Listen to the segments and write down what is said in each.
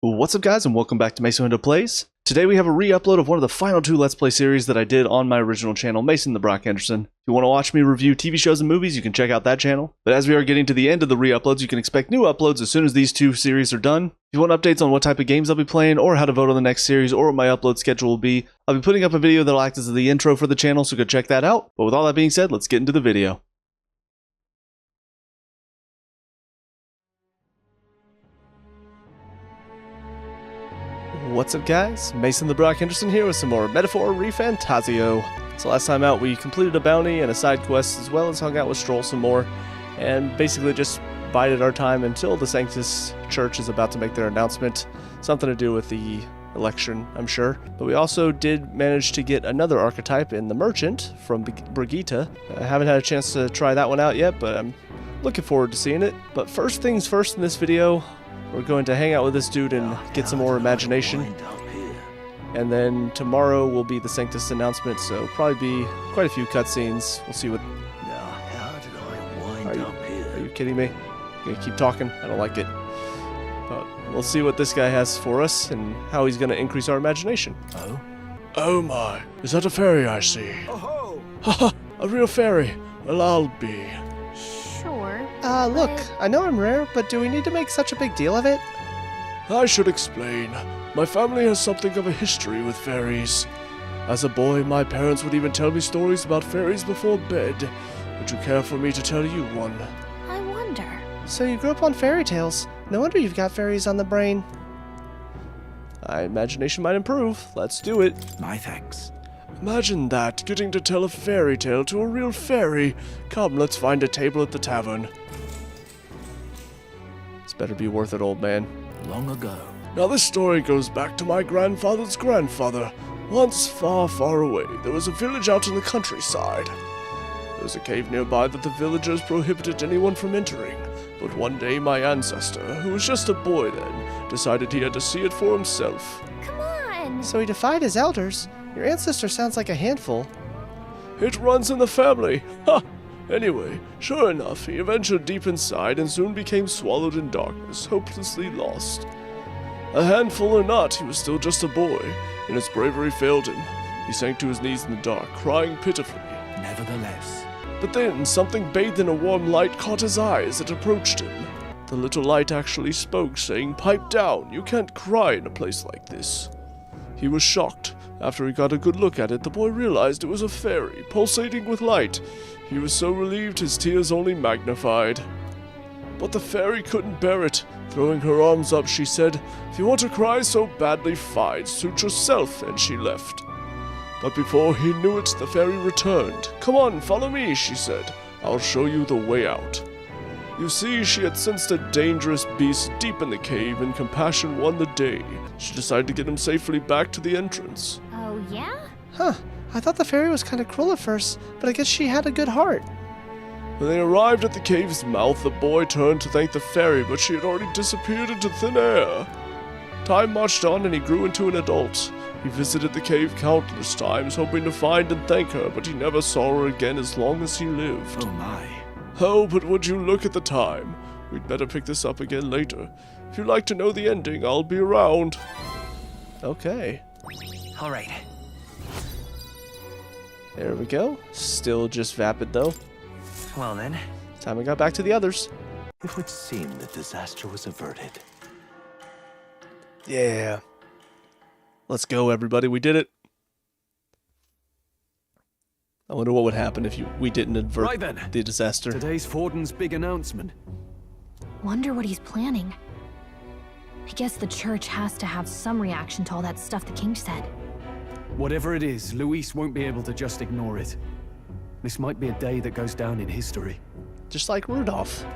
What's up guys, and welcome back to Maso Hendo Plays. Today we have a re-upload of one of the final two Let's Play series that I did on my original channel, Mason the Brock Henderson. If you want to watch me review TV shows and movies, you can check out that channel. But as we are getting to the end of the re-uploads, you can expect new uploads as soon as these two series are done. If you want updates on what type of games I'll be playing, or how to vote on the next series, or what my upload schedule will be, I'll be putting up a video that'll act as the intro for the channel, so go check that out. But with all that being said, let's get into the video. What's up guys, Mason the Brock Henderson here with some more Metaphor ReFantazio. So last time out we completed a bounty and a side quest, as well as hung out with Stroll some more, and basically just bided our time until the Sanctus Church is about to make their announcement. Something to do with the election, I'm sure. But we also did manage to get another archetype in the Merchant from Brigitte. I haven't had a chance to try that one out yet, but I'm looking forward to seeing it. But first things first in this video, we're going to hang out with this dude and get some more imagination. And then tomorrow will be the Sanctus announcement, so probably be quite a few cutscenes. We'll see what... Are you kidding me? You gonna keep talking? I don't like it. But we'll see what this guy has for us and how he's gonna increase our imagination. Oh? Oh my, is that a fairy I see? Oh ho! Haha, a real fairy. Well, I'll be. Look, I know I'm rare, but do we need to make such a big deal of it? I should explain. My family has something of a history with fairies. As a boy, my parents would even tell me stories about fairies before bed. Would you care for me to tell you one? I wonder. So you grew up on fairy tales. No wonder you've got fairies on the brain. My imagination might improve. Let's do it. My thanks. Imagine that, getting to tell a fairy tale to a real fairy. Come, let's find a table at the tavern. This better be worth it, old man. Long ago. Now this story goes back to my grandfather's grandfather. Once, far, far away, there was a village out in the countryside. There was a cave nearby that the villagers prohibited anyone from entering. But one day my ancestor, who was just a boy then, decided he had to see it for himself. Come on! So he defied his elders? Your ancestor sounds like a handful. It runs in the family. Ha! Anyway, sure enough, he ventured deep inside and soon became swallowed in darkness, hopelessly lost. A handful or not, he was still just a boy, and his bravery failed him. He sank to his knees in the dark, crying pitifully. Nevertheless. But then, something bathed in a warm light caught his eye as it approached him. The little light actually spoke, saying, "Pipe down, you can't cry in a place like this." He was shocked. After he got a good look at it, the boy realized it was a fairy, pulsating with light. He was so relieved his tears only magnified. But the fairy couldn't bear it. Throwing her arms up, she said, "If you want to cry so badly, fine, suit yourself," and she left. But before he knew it, the fairy returned. "Come on, follow me," she said. "I'll show you the way out." You see, she had sensed a dangerous beast deep in the cave, and compassion won the day. She decided to get him safely back to the entrance. Oh, yeah? Huh. I thought the fairy was kind of cruel at first, but I guess she had a good heart. When they arrived at the cave's mouth, the boy turned to thank the fairy, but she had already disappeared into thin air. Time marched on and he grew into an adult. He visited the cave countless times, hoping to find and thank her, but he never saw her again as long as he lived. Oh my. Oh, but would you look at the time? We'd better pick this up again later. If you'd like to know the ending, I'll be around. Okay. All right. There we go. Still just vapid, though. Well then. Time we got back to the others. It would seem that disaster was averted. Yeah. Let's go, everybody. We did it. I wonder what would happen if we didn't avert the disaster. Today's Forden's big announcement. Wonder what he's planning. I guess the church has to have some reaction to all that stuff the king said. Whatever it is, Luis won't be able to just ignore it. This might be a day that goes down in history. Just like Rudolph.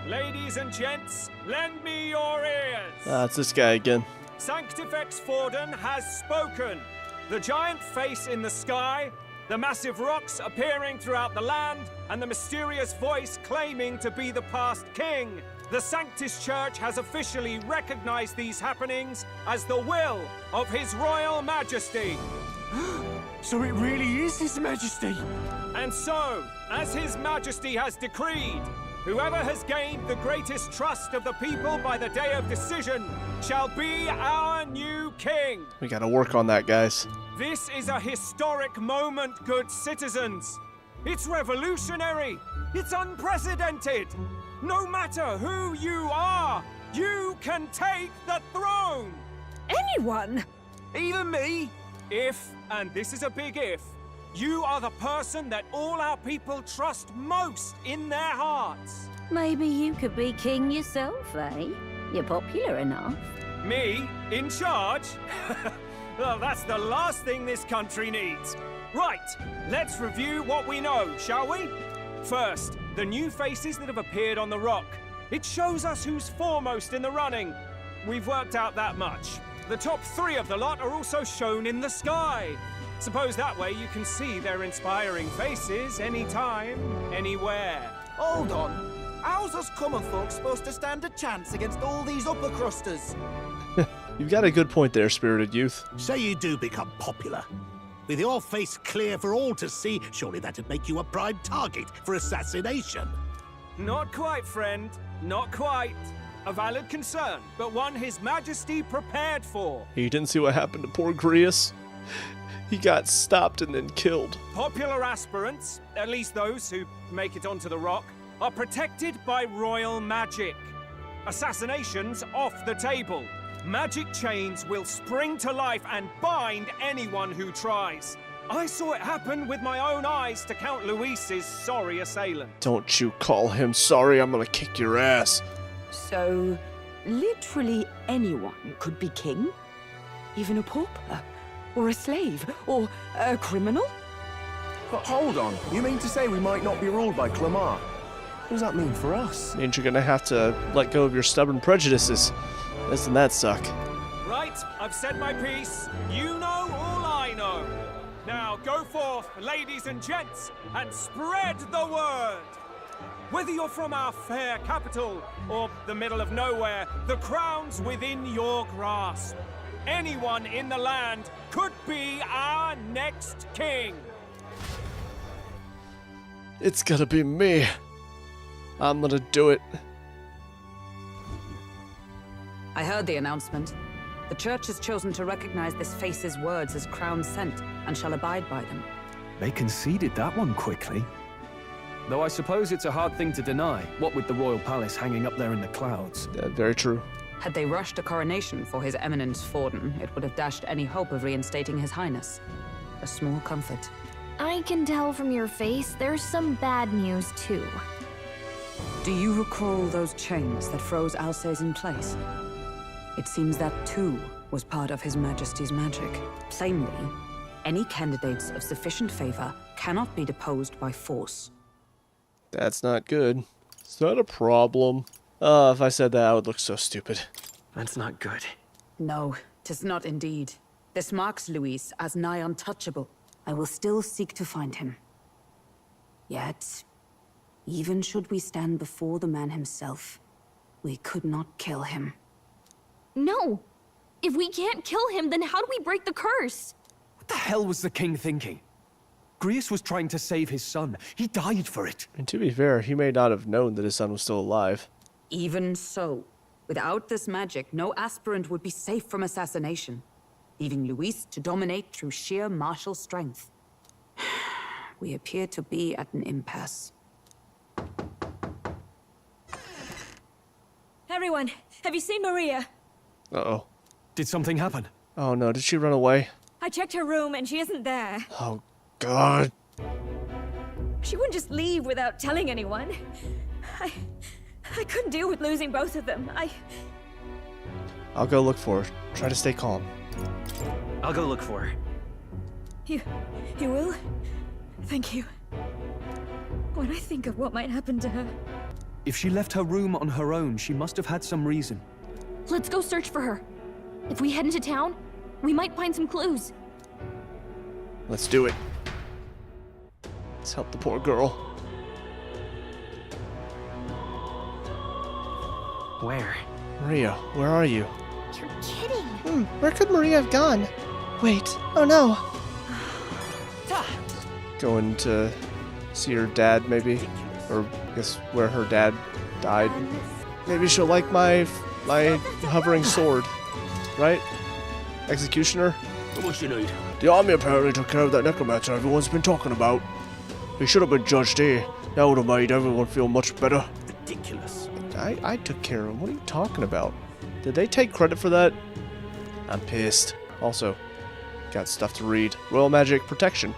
Ladies and gents, lend me your ears. It's this guy again. Sanctifex Forden has spoken. The giant face in the sky, the massive rocks appearing throughout the land, and the mysterious voice claiming to be the past king. The Sanctus Church has officially recognized these happenings as the will of His Royal Majesty. So it really is His Majesty. And so, as His Majesty has decreed, Whoever has gained the greatest trust of the people by the day of decision shall be our new king. We gotta work on that, guys. This is a historic moment, good citizens. It's revolutionary. It's unprecedented. No matter who you are, you can take the throne. Anyone? Even me. If, and this is a big if, you are the person that all our people trust most in their hearts. Maybe you could be king yourself, eh? You're popular enough. Me? In charge? Well, that's the last thing this country needs. Right, let's review what we know, shall we? First, the new faces that have appeared on the rock. It shows us who's foremost in the running. We've worked out that much. The top 3 of the lot are also shown in the sky. Suppose that way you can see their inspiring faces anytime, anywhere. Hold on. How's us common folk supposed to stand a chance against all these upper crusters? You've got a good point there, spirited youth. Say you do become popular. With your face clear for all to see, surely that'd make you a prime target for assassination. Not quite, friend. Not quite. A valid concern, but one His Majesty prepared for. You didn't see what happened to poor Grius? He got stopped and then killed. Popular aspirants, at least those who make it onto the rock, are protected by royal magic. Assassinations off the table. Magic chains will spring to life and bind anyone who tries. I saw it happen with my own eyes to Count Luis's sorry assailant. Don't you call him sorry, I'm gonna kick your ass. So, literally anyone could be king? Even a pauper? Or a slave? Or a criminal? Hold on. You mean to say we might not be ruled by Clamar? What does that mean for us? Means you're gonna have to let go of your stubborn prejudices. Doesn't that suck? Right, I've said my piece. You know all I know. Now go forth, ladies and gents, and spread the word. Whether you're from our fair capital or the middle of nowhere, the crown's within your grasp. Anyone in the land could be our next king. It's gonna be me. I'm gonna do it. I heard the announcement. The church has chosen to recognize this face's words as crown sent and shall abide by them. They conceded that one quickly. Though I suppose it's a hard thing to deny, what with the royal palace hanging up there in the clouds. Yeah, very true. Had they rushed a coronation for His Eminence Forden, it would have dashed any hope of reinstating His Highness. A small comfort. I can tell from your face there's some bad news too. Do you recall those chains that froze Alsace in place? It seems that too was part of His Majesty's magic. Plainly, any candidates of sufficient favor cannot be deposed by force. That's not good. It's not a problem. If I said that, I would look so stupid. That's not good. No, 'tis not indeed. This marks Luis as nigh untouchable. I will still seek to find him. Yet, even should we stand before the man himself, we could not kill him. No! If we can't kill him, then how do we break the curse? What the hell was the king thinking? Grius was trying to save his son. He died for it. And to be fair, he may not have known that his son was still alive. Even so, without this magic, no aspirant would be safe from assassination, leaving Luis to dominate through sheer martial strength. We appear to be at an impasse. Everyone, have you seen Maria? Uh-oh. Did something happen? Oh no, did she run away? I checked her room and she isn't there. Oh God. She wouldn't just leave without telling anyone. I couldn't deal with losing both of them. I'll go look for her. Try to stay calm. I'll go look for her. You will? Thank you. When I think of what might happen to her... If she left her room on her own, she must have had some reason. Let's go search for her. If we head into town, we might find some clues. Let's do it. Let's help the poor girl. Where? Maria, where are you? You're kidding. Where could Maria have gone? Wait, oh no. Going to see her dad, maybe? Or I guess where her dad died. Maybe she'll like my hovering sword, right? Executioner? What you need? The army apparently took care of that necromancer everyone's been talking about. He should have been judged here. That would have made everyone feel much better. Ridiculous. I took care of him. What are you talking about? Did they take credit for that? I'm pissed. Also, got stuff to read. Royal Magic Protection.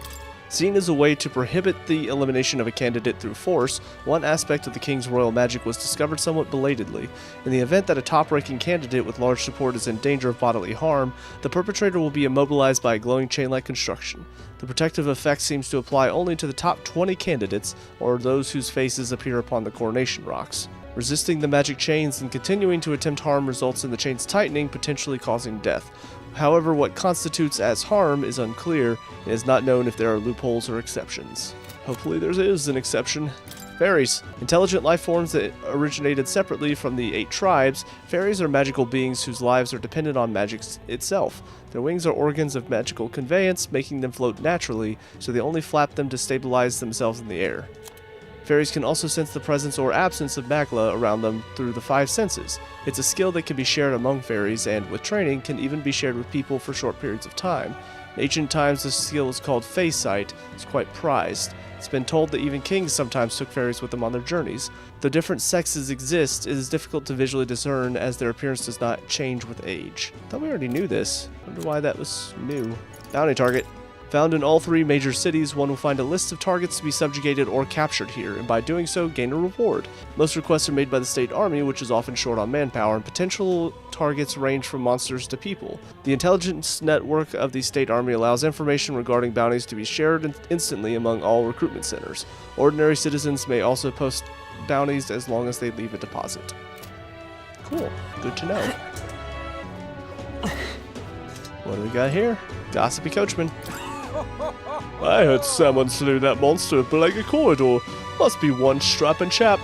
Seen as a way to prohibit the elimination of a candidate through force, one aspect of the king's royal magic was discovered somewhat belatedly. In the event that a top-ranking candidate with large support is in danger of bodily harm, the perpetrator will be immobilized by a glowing chain-like construction. The protective effect seems to apply only to the top 20 candidates, or those whose faces appear upon the coronation rocks. Resisting the magic chains and continuing to attempt harm results in the chains tightening, potentially causing death. However, what constitutes as harm is unclear, and it is not known if there are loopholes or exceptions. Hopefully there is an exception. Fairies. Intelligent life forms that originated separately from the 8 tribes, fairies are magical beings whose lives are dependent on magic itself. Their wings are organs of magical conveyance, making them float naturally, so they only flap them to stabilize themselves in the air. Fairies can also sense the presence or absence of magla around them through the 5 senses. It's a skill that can be shared among fairies, and with training, can even be shared with people for short periods of time. In ancient times, this skill was called Fey Sight. It's quite prized. It's been told that even kings sometimes took fairies with them on their journeys. Though different sexes exist, it is difficult to visually discern as their appearance does not change with age. I thought we already knew this. Wonder why that was new. Bounty target. Found in all 3 major cities, one will find a list of targets to be subjugated or captured here, and by doing so, gain a reward. Most requests are made by the state army, which is often short on manpower, and potential targets range from monsters to people. The intelligence network of the state army allows information regarding bounties to be shared instantly among all recruitment centers. Ordinary citizens may also post bounties as long as they leave a deposit. Cool. Good to know. What do we got here? Gossipy coachman. I heard someone slew that monster at Belega Corridor. Must be one strapping chap.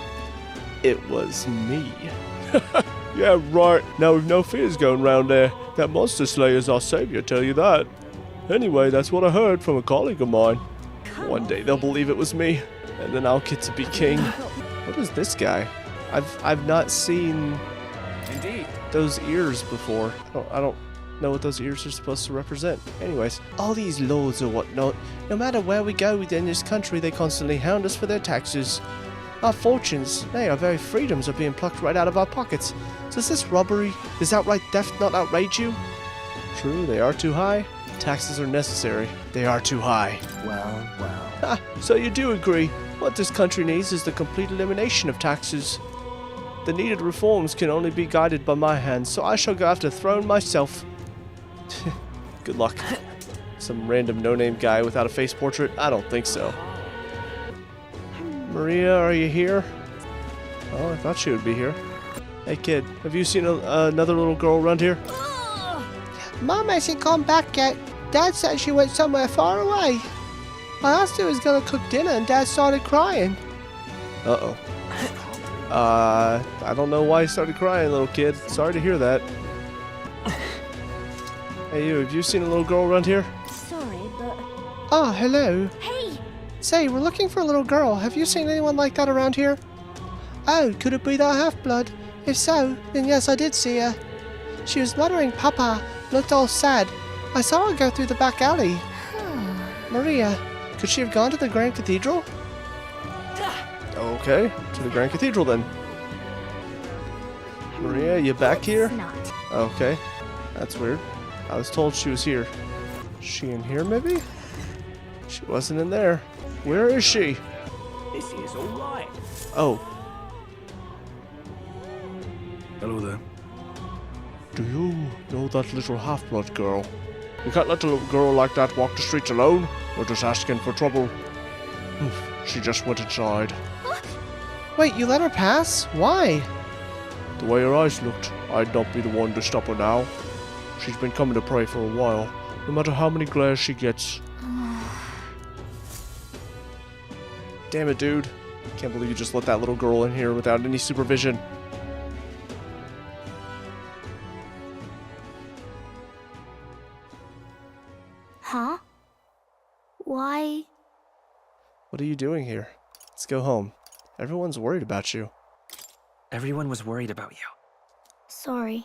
It was me. Yeah, right. Now we've no fears going round there. That monster slayer's our savior, tell you that. Anyway, that's what I heard from a colleague of mine. One day they'll believe it was me, and then I'll get to be king. What is this guy? I've not seen those ears before. I don't know what those ears are supposed to represent. Anyways, all these laws or whatnot, no matter where we go within this country, they constantly hound us for their taxes. Our fortunes, nay, our very freedoms are being plucked right out of our pockets. Does this robbery, this outright theft not outrage you? True, they are too high. Taxes are necessary. They are too high. Well. Ah, so you do agree. What this country needs is the complete elimination of taxes. The needed reforms can only be guided by my hands, so I shall go after the throne myself. Good luck. Some random no-name guy without a face portrait? I don't think so. Maria, are you here? Oh, I thought she would be here. Hey kid, have you seen another little girl around here? Mom hasn't come back yet. Dad said she went somewhere far away. I asked her who was going to cook dinner and Dad started crying. Uh-oh. I don't know why you started crying, little kid. Sorry to hear that. Hey you, have you seen a little girl around here? Sorry, but... Oh, hello. Hey! Say, we're looking for a little girl. Have you seen anyone like that around here? Oh, could it be that half-blood? If so, then yes, I did see her. She was muttering Papa, looked all sad. I saw her go through the back alley. Maria, could she have gone to the Grand Cathedral? Okay, to the Grand Cathedral then. Maria, you back here? Okay, that's weird. I was told she was here. Is she in here, maybe? She wasn't in there. Where is she? This is all right. Oh. Hello there. Do you know that little half-blood girl? You can't let a little girl like that walk the streets alone. You're just asking for trouble. She just went inside. Wait, you let her pass? Why? The way her eyes looked, I'd not be the one to stop her now. She's been coming to pray for a while, no matter how many glares she gets. Damn it, dude. Can't believe you just let that little girl in here without any supervision. Huh? Why? What are you doing here? Let's go home. Everyone's worried about you. Everyone was worried about you. Sorry.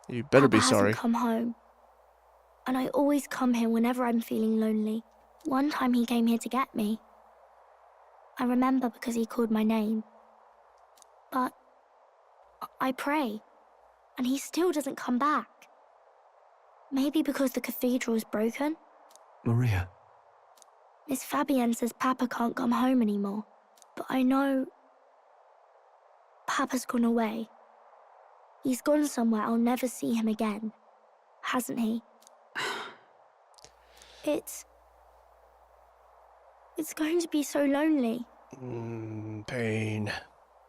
You better be Papa sorry. hasn't come home. And I always come here whenever I'm feeling lonely. One time he came here to get me. I remember because he called my name. But I pray, and he still doesn't come back. Maybe because the cathedral is broken? Maria. Miss Fabienne says Papa can't come home anymore. But I know Papa's gone away. He's gone somewhere I'll never see him again. Hasn't he? It's going to be so lonely. Pain.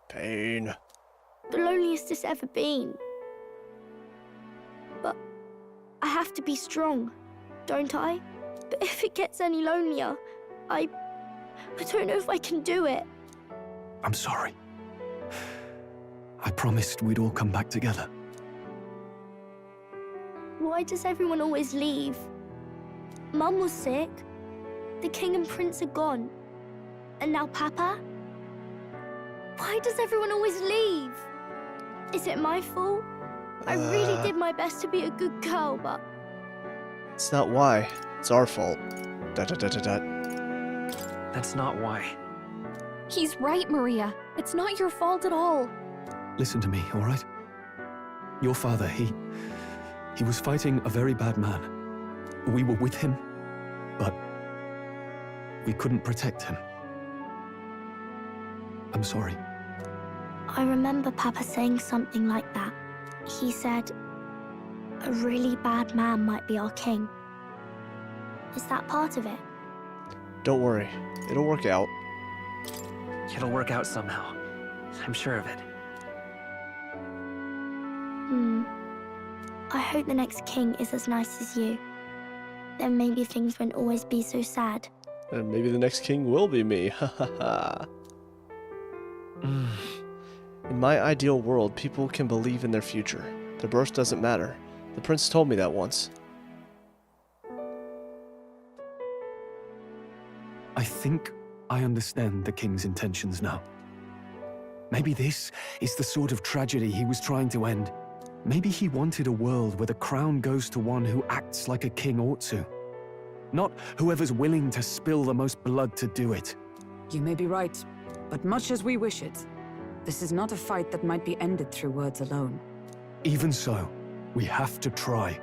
Pain. The loneliest it's ever been. But I have to be strong, don't I? But if it gets any lonelier, I don't know if I can do it. I'm sorry. I promised we'd all come back together. Why does everyone always leave? Mum was sick. The king and prince are gone. And now Papa? Why does everyone always leave? Is it my fault? I really did my best to be a good girl, but... It's not why. It's our fault. That's not why. He's right, Maria. It's not your fault at all. Listen to me, all right? Your father, he was fighting a very bad man. We were with him, but we couldn't protect him. I'm sorry. I remember Papa saying something like that. He said, a really bad man might be our king. Is that part of it? Don't worry. It'll work out. It'll work out somehow. I'm sure of it. I hope the next king is as nice as you. Then maybe things won't always be so sad. And maybe the next king will be me. Ha ha ha. In my ideal world, people can believe in their future. Their birth doesn't matter. The prince told me that once. I think I understand the king's intentions now. Maybe this is the sort of tragedy he was trying to end. Maybe he wanted a world where the crown goes to one who acts like a king ought to. Not whoever's willing to spill the most blood to do it. You may be right, but much as we wish it, this is not a fight that might be ended through words alone. Even so, we have to try.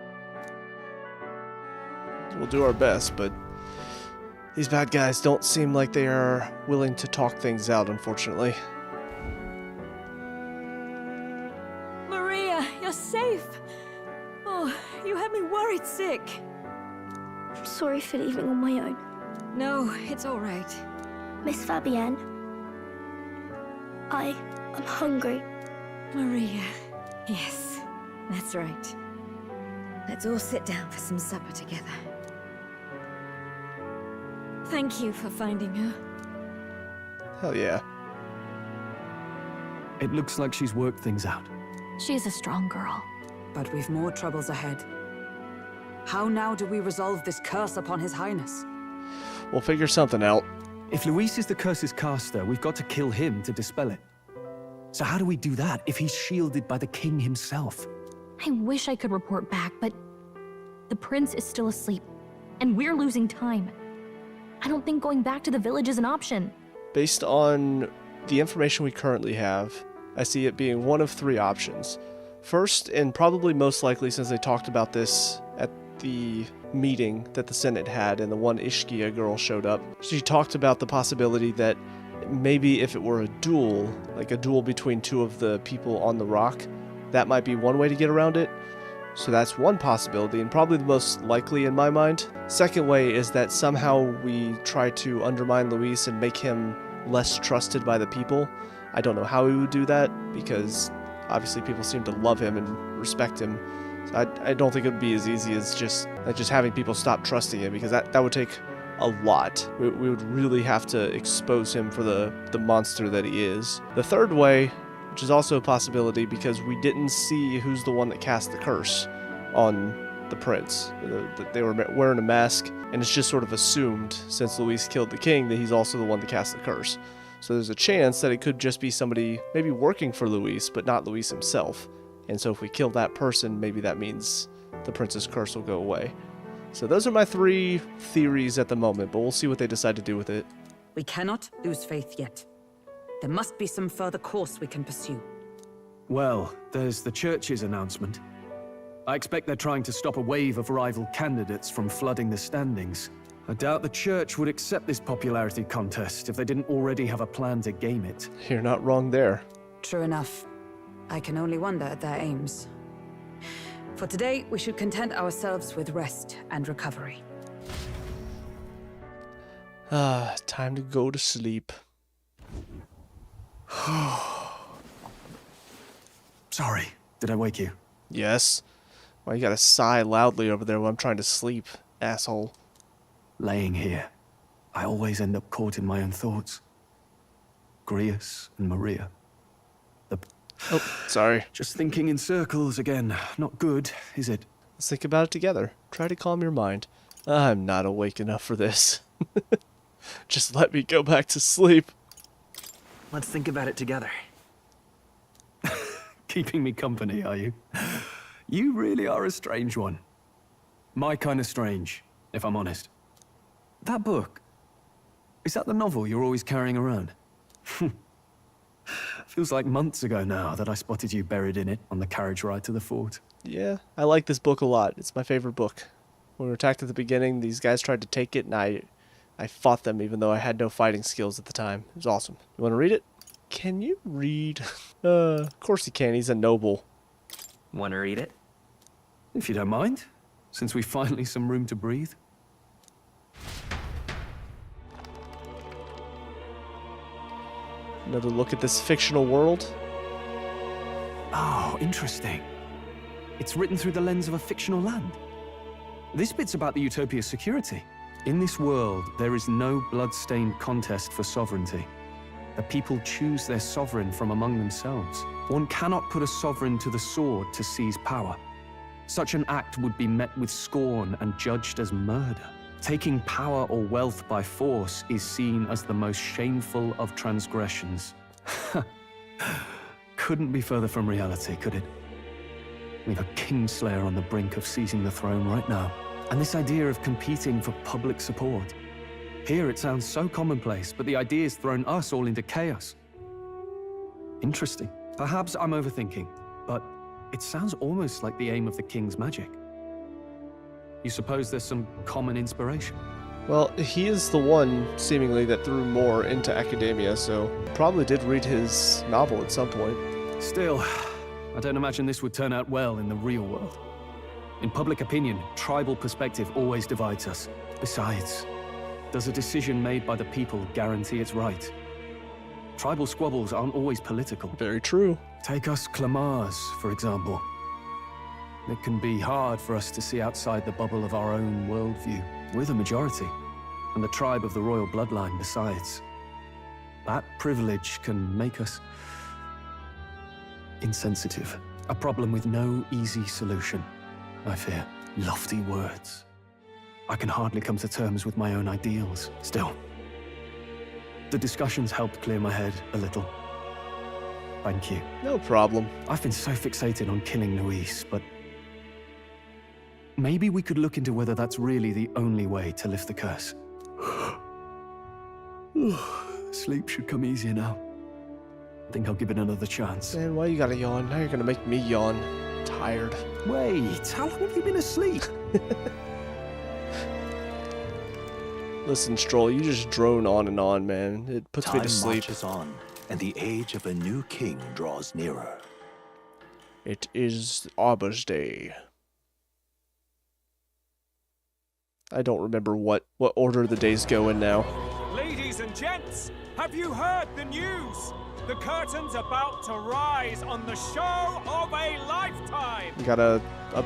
We'll do our best, but these bad guys don't seem like they are willing to talk things out, unfortunately. Maria, you're safe. Oh, you had me worried sick. I'm sorry for leaving on my own. No, it's all right. Miss Fabienne, I'm hungry. Maria, yes, that's right. Let's all sit down for some supper together. Thank you for finding her. Hell yeah. It looks like she's worked things out. She's a strong girl. But we've more troubles ahead. How now do we resolve this curse upon His Highness? We'll figure something out. If Luis is the curse's caster, we've got to kill him to dispel it. So how do we do that if he's shielded by the king himself? I wish I could report back, but the prince is still asleep, and we're losing time. I don't think going back to the village is an option. Based on the information we currently have, I see it being one of three options. First, and probably most likely since they talked about this at the meeting that the Senate had and the one Ishkia girl showed up, she talked about the possibility that maybe if it were a duel, like a duel between two of the people on the rock, that might be one way to get around it. So that's one possibility, and probably the most likely in my mind. Second way is that somehow we try to undermine Luis and make him less trusted by the people. I don't know how we would do that, because obviously people seem to love him and respect him. So I don't think it would be as easy as just having people stop trusting him, because that would take a lot. We would really have to expose him for the monster that he is. The third way, which is also a possibility because we didn't see who's the one that cast the curse on the prince. They were wearing a mask, and it's just sort of assumed, since Luis killed the king, that he's also the one to cast the curse. So there's a chance that it could just be somebody maybe working for Luis, but not Luis himself. And so if we kill that person, maybe that means the prince's curse will go away. So those are my 3 theories at the moment, but we'll see what they decide to do with it. We cannot lose faith yet. There must be some further course we can pursue. Well, there's the church's announcement. I expect they're trying to stop a wave of rival candidates from flooding the standings. I doubt the church would accept this popularity contest if they didn't already have a plan to game it. You're not wrong there. True enough. I can only wonder at their aims. For today, we should content ourselves with rest and recovery. Time to go to sleep. Sorry, did I wake you? Yes. Why you gotta sigh loudly over there when I'm trying to sleep, asshole? Laying here, I always end up caught in my own thoughts. Grius and Maria. Oh, sorry. Just thinking in circles again. Not good, is it? Let's think about it together. Try to calm your mind. I'm not awake enough for this. Just let me go back to sleep. Let's think about it together. Keeping me company, are you? You really are a strange one. My kind of strange, if I'm honest. That book, is that the novel you're always carrying around? Feels like months ago now that I spotted you buried in it on the carriage ride to the fort. Yeah, I like this book a lot. It's my favorite book. When we were attacked at the beginning, these guys tried to take it, and I fought them even though I had no fighting skills at the time. It was awesome. You want to read it? Can you read? Of course he can. He's a noble. Want to read it? If you don't mind, since we've finally some room to breathe. Another look at this fictional world. Oh, interesting. It's written through the lens of a fictional land. This bit's about the Utopia's security. In this world, there is no blood-stained contest for sovereignty. The people choose their sovereign from among themselves. One cannot put a sovereign to the sword to seize power. Such an act would be met with scorn and judged as murder. Taking power or wealth by force is seen as the most shameful of transgressions. Couldn't be further from reality, could it? We've a kingslayer on the brink of seizing the throne right now. And this idea of competing for public support. Here it sounds so commonplace, but the idea's thrown us all into chaos. Interesting. Perhaps I'm overthinking, but it sounds almost like the aim of the king's magic. You suppose there's some common inspiration? Well, he is the one, seemingly, that threw more into academia, so probably did read his novel at some point. Still, I don't imagine this would turn out well in the real world. In public opinion, tribal perspective always divides us. Besides, does a decision made by the people guarantee it's right? Tribal squabbles aren't always political. Very true. Take us Clamars, for example. It can be hard for us to see outside the bubble of our own worldview. We're the majority, and the tribe of the royal bloodline besides. That privilege can make us insensitive. A problem with no easy solution, I fear. Lofty words. I can hardly come to terms with my own ideals. Still, the discussions helped clear my head a little. Thank you. No problem. I've been so fixated on killing Luis, but maybe we could look into whether that's really the only way to lift the curse. Sleep should come easier now. I think I'll give it another chance. Man, why you gotta yawn? Now you're gonna make me yawn. I'm tired. Wait, how long have you been asleep? Listen, Stroll, you just drone on and on, man. It puts me to sleep. Time marches on, and the age of a new king draws nearer. It is Arbor's Day. I don't remember what order the days go in now. Ladies and gents, have you heard the news? The curtain's about to rise on the show of a lifetime. You got a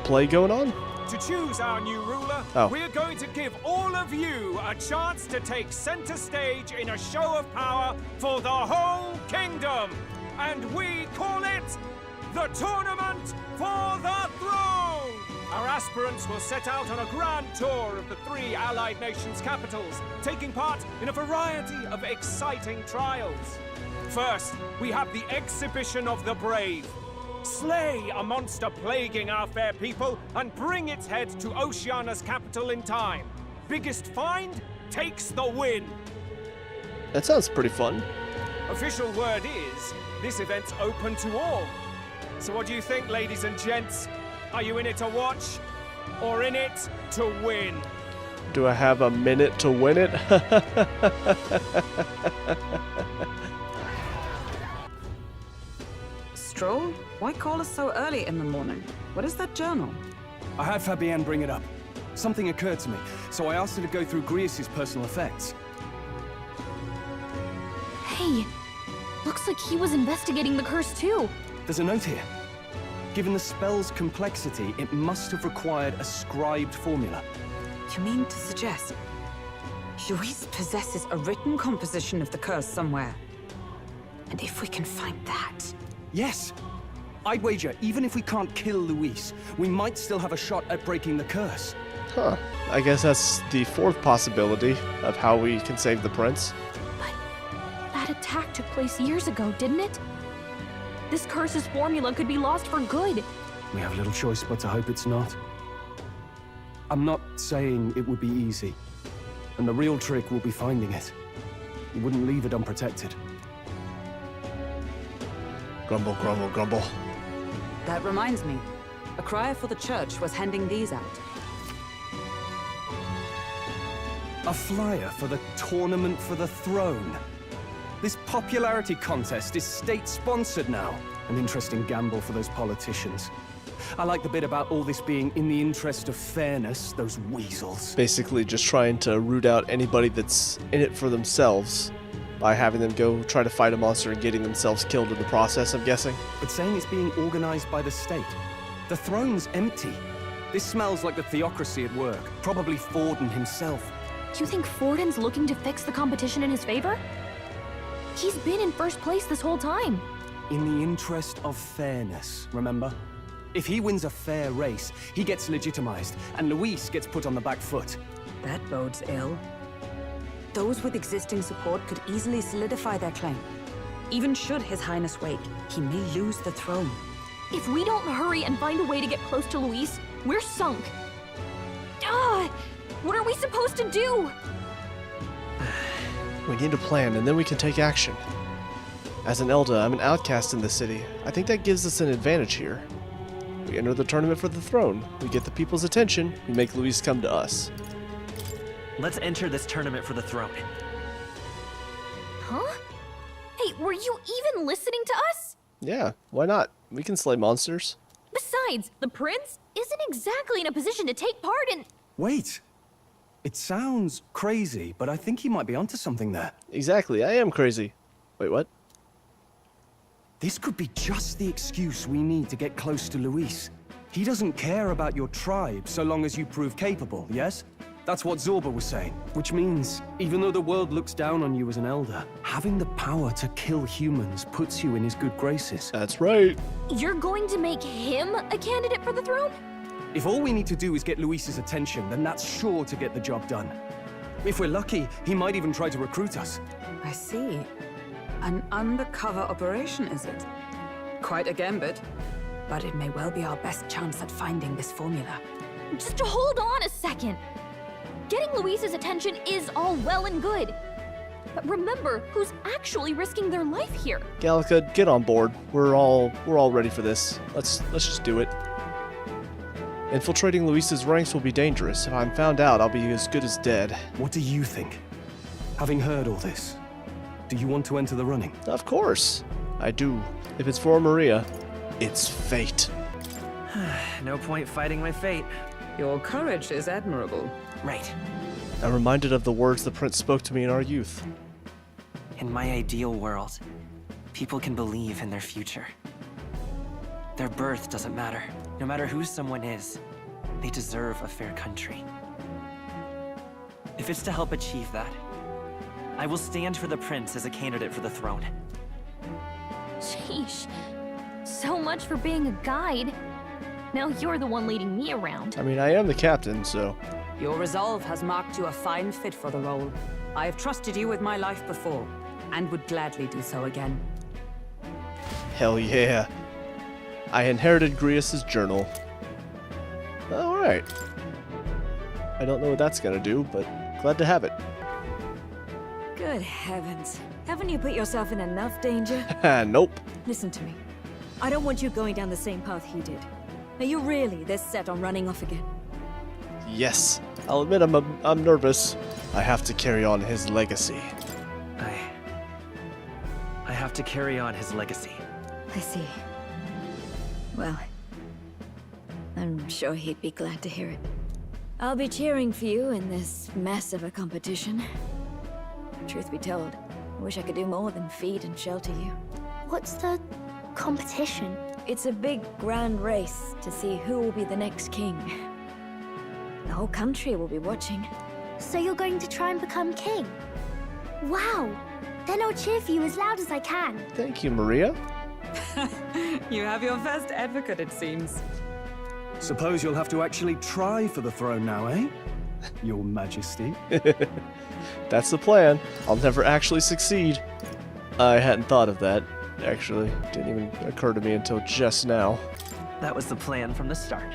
play going on? To choose our new ruler, we're going to give all of you a chance to take center stage in a show of power for the whole kingdom. And we call it the Tournament for the Throne. our aspirants will set out on a grand tour of the 3 allied nations' capitals, taking part in a variety of exciting trials. First, we have the exhibition of the brave. Slay a monster plaguing our fair people and bring its head to Oceania's capital in time. Biggest find takes the win. That sounds pretty fun. Official word is, this event's open to all. So what do you think, ladies and gents? Are you in it to watch, or in it to win? Do I have a minute to win it? Stroll? Why call us so early in the morning? What is that journal? I had Fabienne bring it up. Something occurred to me, so I asked her to go through Grius' personal effects. Hey, looks like he was investigating the curse too. There's a note here. Given the spell's complexity, it must have required a scribed formula. You mean to suggest Luis possesses a written composition of the curse somewhere? And if we can find that... Yes! I'd wager, even if we can't kill Luis, we might still have a shot at breaking the curse. Huh. I guess that's the 4th possibility of how we can save the prince. That attack took place years ago, didn't it? This curse's formula could be lost for good. We have little choice but to hope it's not. I'm not saying it would be easy. And the real trick will be finding it. We wouldn't leave it unprotected. Grumble, grumble, grumble. That reminds me. A crier for the church was handing these out. A flyer for the Tournament for the Throne. This popularity contest is state-sponsored now. An interesting gamble for those politicians. I like the bit about all this being in the interest of fairness, those weasels. Basically just trying to root out anybody that's in it for themselves by having them go try to fight a monster and getting themselves killed in the process, I'm guessing. But saying it's being organized by the state. The throne's empty. This smells like the Theocracy at work. Probably Forden himself. You think Forden's looking to fix the competition in his favor? He's been in first place this whole time. In the interest of fairness, remember? If he wins a fair race, he gets legitimized, and Luis gets put on the back foot. That bodes ill. Those with existing support could easily solidify their claim. Even should His Highness wake, he may lose the throne. If we don't hurry and find a way to get close to Luis, we're sunk. What are we supposed to do? We need a plan, and then we can take action. As an Elder, I'm an outcast in the city. I think that gives us an advantage here. We enter the tournament for the throne. We get the people's attention. We make Luis come to us. Let's enter this tournament for the throne. Huh? Hey, were you even listening to us? Yeah, why not? We can slay monsters. Besides, the prince isn't exactly in a position to take part in... Wait! It sounds crazy, but I think he might be onto something there. Exactly, I am crazy. Wait, what? This could be just the excuse we need to get close to Luis. He doesn't care about your tribe so long as you prove capable, yes? That's what Zorba was saying. Which means, even though the world looks down on you as an elder, having the power to kill humans puts you in his good graces. That's right. You're going to make him a candidate for the throne? If all we need to do is get Luis's attention, then that's sure to get the job done. If we're lucky, he might even try to recruit us. I see. An undercover operation, is it? Quite a gambit. But it may well be our best chance at finding this formula. Just hold on a second. Getting Luis's attention is all well and good. But remember who's actually risking their life here. Gallica, get on board. We're all ready for this. Let's just do it. Infiltrating Luis's ranks will be dangerous. If I'm found out, I'll be as good as dead. What do you think? Having heard all this, do you want to enter the running? Of course. I do. If it's for Maria, it's fate. No point fighting my fate. Your courage is admirable. Right. I'm reminded of the words the prince spoke to me in our youth. In my ideal world, people can believe in their future. Their birth doesn't matter. No matter who someone is, they deserve a fair country. If it's to help achieve that, I will stand for the prince as a candidate for the throne. Sheesh. So much for being a guide. Now you're the one leading me around. I mean, I am the captain, so... Your resolve has marked you a fine fit for the role. I have trusted you with my life before, and would gladly do so again. Hell yeah. I inherited Grius's journal. Alright. I don't know what that's gonna do, but glad to have it. Good heavens. Haven't you put yourself in enough danger? Nope. Listen to me. I don't want you going down the same path he did. Are you really this set on running off again? Yes. I'll admit I'm nervous. I have to carry on his legacy. I have to carry on his legacy. I see. Well, I'm sure he'd be glad to hear it. I'll be cheering for you in this mess of a competition. Truth be told, I wish I could do more than feed and shelter you. What's the competition? It's a big, grand race to see who will be the next king. The whole country will be watching. So you're going to try and become king? Wow! Then I'll cheer for you as loud as I can. Thank you, Maria. You have your first advocate, it seems. Suppose you'll have to actually try for the throne now, eh? Your Majesty. That's the plan. I'll never actually succeed. I hadn't thought of that, actually. Didn't even occur to me until just now. That was the plan from the start.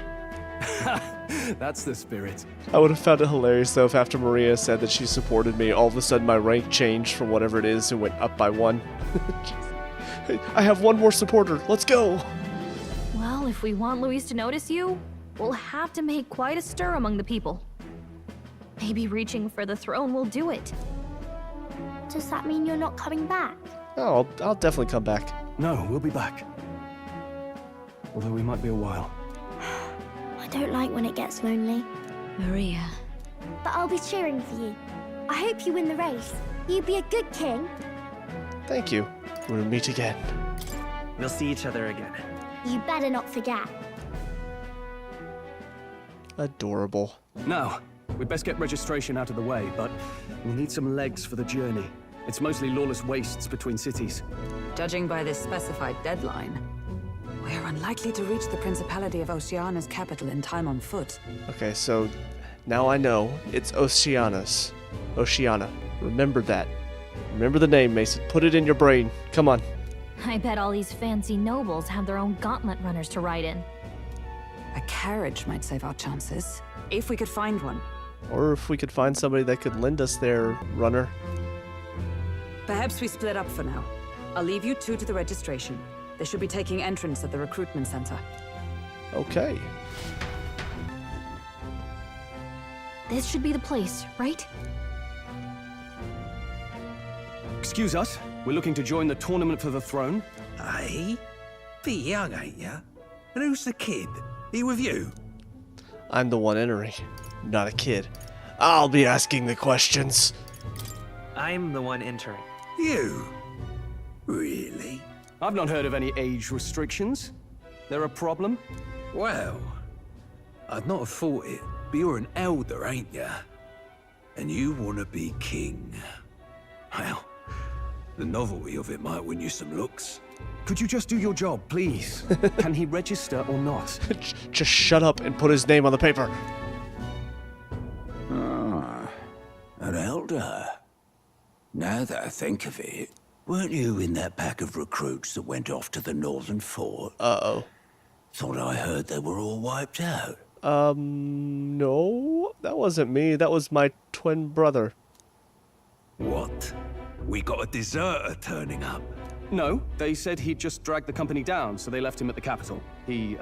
That's the spirit. I would have found it hilarious, though, if after Maria said that she supported me, all of a sudden my rank changed from whatever it is and went up by 1. I have one more supporter. Let's go! Well, if we want Luis to notice you, we'll have to make quite a stir among the people. Maybe reaching for the throne will do it. Does that mean you're not coming back? Oh, I'll definitely come back. No, we'll be back. Although we might be a while. I don't like when it gets lonely. Maria. But I'll be cheering for you. I hope you win the race. You'd be a good king. Thank you. We'll meet again. We'll see each other again. You better not forget. Adorable. Now, we'd best get registration out of the way, but we'll need some legs for the journey. It's mostly lawless wastes between cities. Judging by this specified deadline, we are unlikely to reach the Principality of Oceana's capital in time on foot. Okay, so now I know it's Oceanus. Oceana. Remember that. Remember the name, Mason. Put it in your brain. Come on. I bet all these fancy nobles have their own gauntlet runners to ride in. A carriage might save our chances, if we could find one. Or if we could find somebody that could lend us their runner. Perhaps we split up for now. I'll leave you two to the registration. They should be taking entrance at the recruitment center. Okay. This should be the place, right? Excuse us, we're looking to join the tournament for the throne. Aye? Be young, ain't ya? And who's the kid? He with you? I'm the one entering, not a kid. I'll be asking the questions. I'm the one entering. You? Really? I've not heard of any age restrictions. There a problem? Well, I'd not have thought it, but you're an elder, ain't ya? And you want to be king. Well, the novelty of it might win you some looks. Could you just do your job, please? Can he register or not? Just shut up and put his name on the paper. Ah, an elder. Now that I think of it, weren't you in that pack of recruits that went off to the northern fort? Uh-oh. Thought I heard they were all wiped out. No, that wasn't me. That was my twin brother. What? We got a deserter turning up. No, they said he'd just dragged the company down, so they left him at the capital. He,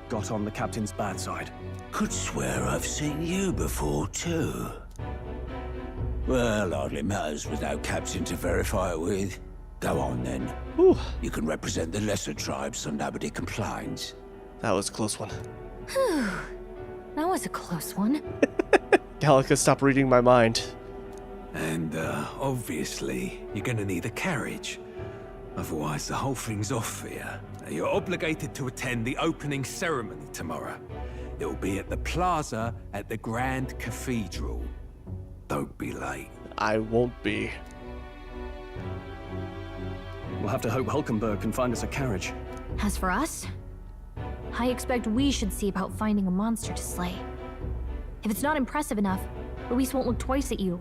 got on the captain's bad side. Could swear I've seen you before, too. Well, hardly matters with no captain to verify it with. Go on, then. Whew. You can represent the lesser tribes so nobody complains. That was a close one. Whew. That was a close one. Gallica, stop reading my mind. And, obviously, you're gonna need a carriage. Otherwise, the whole thing's off for you. You're obligated to attend the opening ceremony tomorrow. It'll be at the plaza at the Grand Cathedral. Don't be late. I won't be. We'll have to hope Hulkenberg can find us a carriage. As for us, I expect we should see about finding a monster to slay. If it's not impressive enough, Luis won't look twice at you.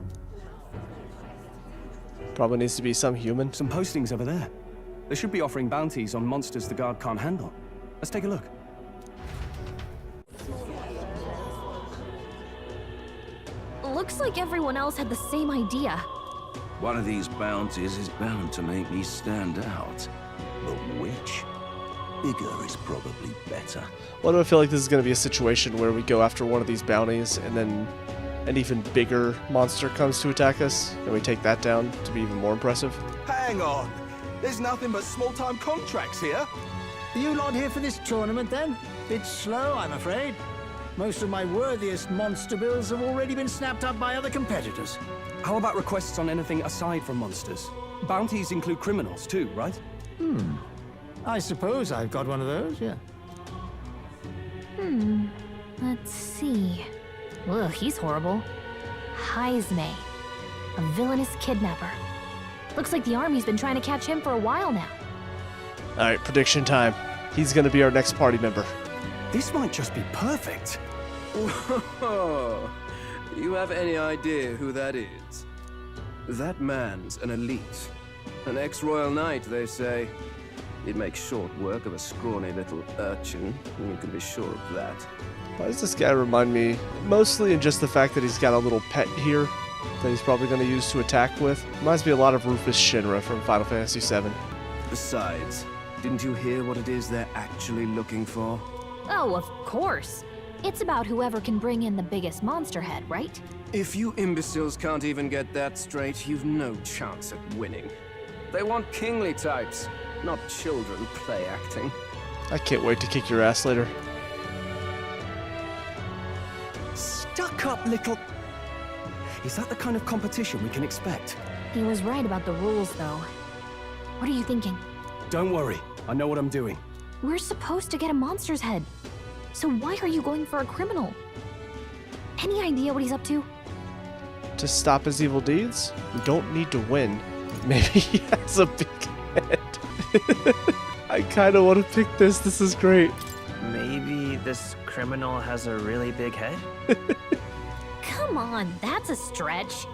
Probably needs to be some human. Some postings over there. They should be offering bounties on monsters the guard can't handle. Let's take a look. Looks like everyone else had the same idea. One of these bounties is bound to make me stand out. But which? Bigger is probably better. Why do I feel like this is going to be a situation where we go after one of these bounties and then an even bigger monster comes to attack us, and we take that down to be even more impressive? Hang on! There's nothing but small-time contracts here. Are you lot here for this tournament, then? Bit slow, I'm afraid. Most of my worthiest monster bills have already been snapped up by other competitors. How about requests on anything aside from monsters? Bounties include criminals too, right? I suppose I've got one of those, yeah. Let's see. Ugh, he's horrible. Heisme, a villainous kidnapper. Looks like the army's been trying to catch him for a while now. Alright, prediction time. He's going to be our next party member. This might just be perfect. Whoa. You have any idea who that is? That man's an elite. An ex-royal knight, they say. He'd make short work of a scrawny little urchin, you can be sure of that. Why does this guy remind me, mostly in just the fact that he's got a little pet here that he's probably going to use to attack with? Reminds me a lot of Rufus Shinra from Final Fantasy VII. Besides, didn't you hear what it is they're actually looking for? Oh, of course. It's about whoever can bring in the biggest monster head, right? If you imbeciles can't even get that straight, you've no chance at winning. They want kingly types, not children play acting. I can't wait to kick your ass later. Stuck up little... Is that the kind of competition we can expect? He was right about the rules, though. What are you thinking? Don't worry, I know what I'm doing. We're supposed to get a monster's head. So why are you going for a criminal? Any idea what he's up to? To stop his evil deeds? We don't need to win. Maybe he has a big head. I kind of want to pick this. This is great. Maybe this criminal has a really big head? Come on, that's a stretch.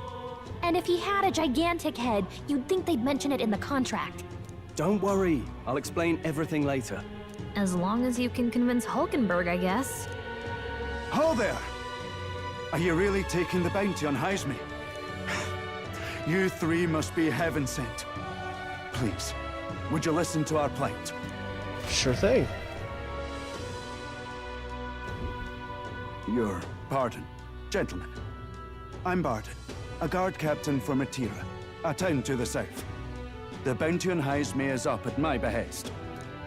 And if he had a gigantic head, you'd think they'd mention it in the contract. Don't worry, I'll explain everything later. As long as you can convince Hulkenberg, I guess. Ho there! Are you really taking the bounty on Heisme? You three must be heaven sent. Please, would you listen to our plight? Sure thing. Your pardon, gentlemen. I'm Barton, a guard captain for Matira, a town to the south. The bounty on Heisme is up at my behest.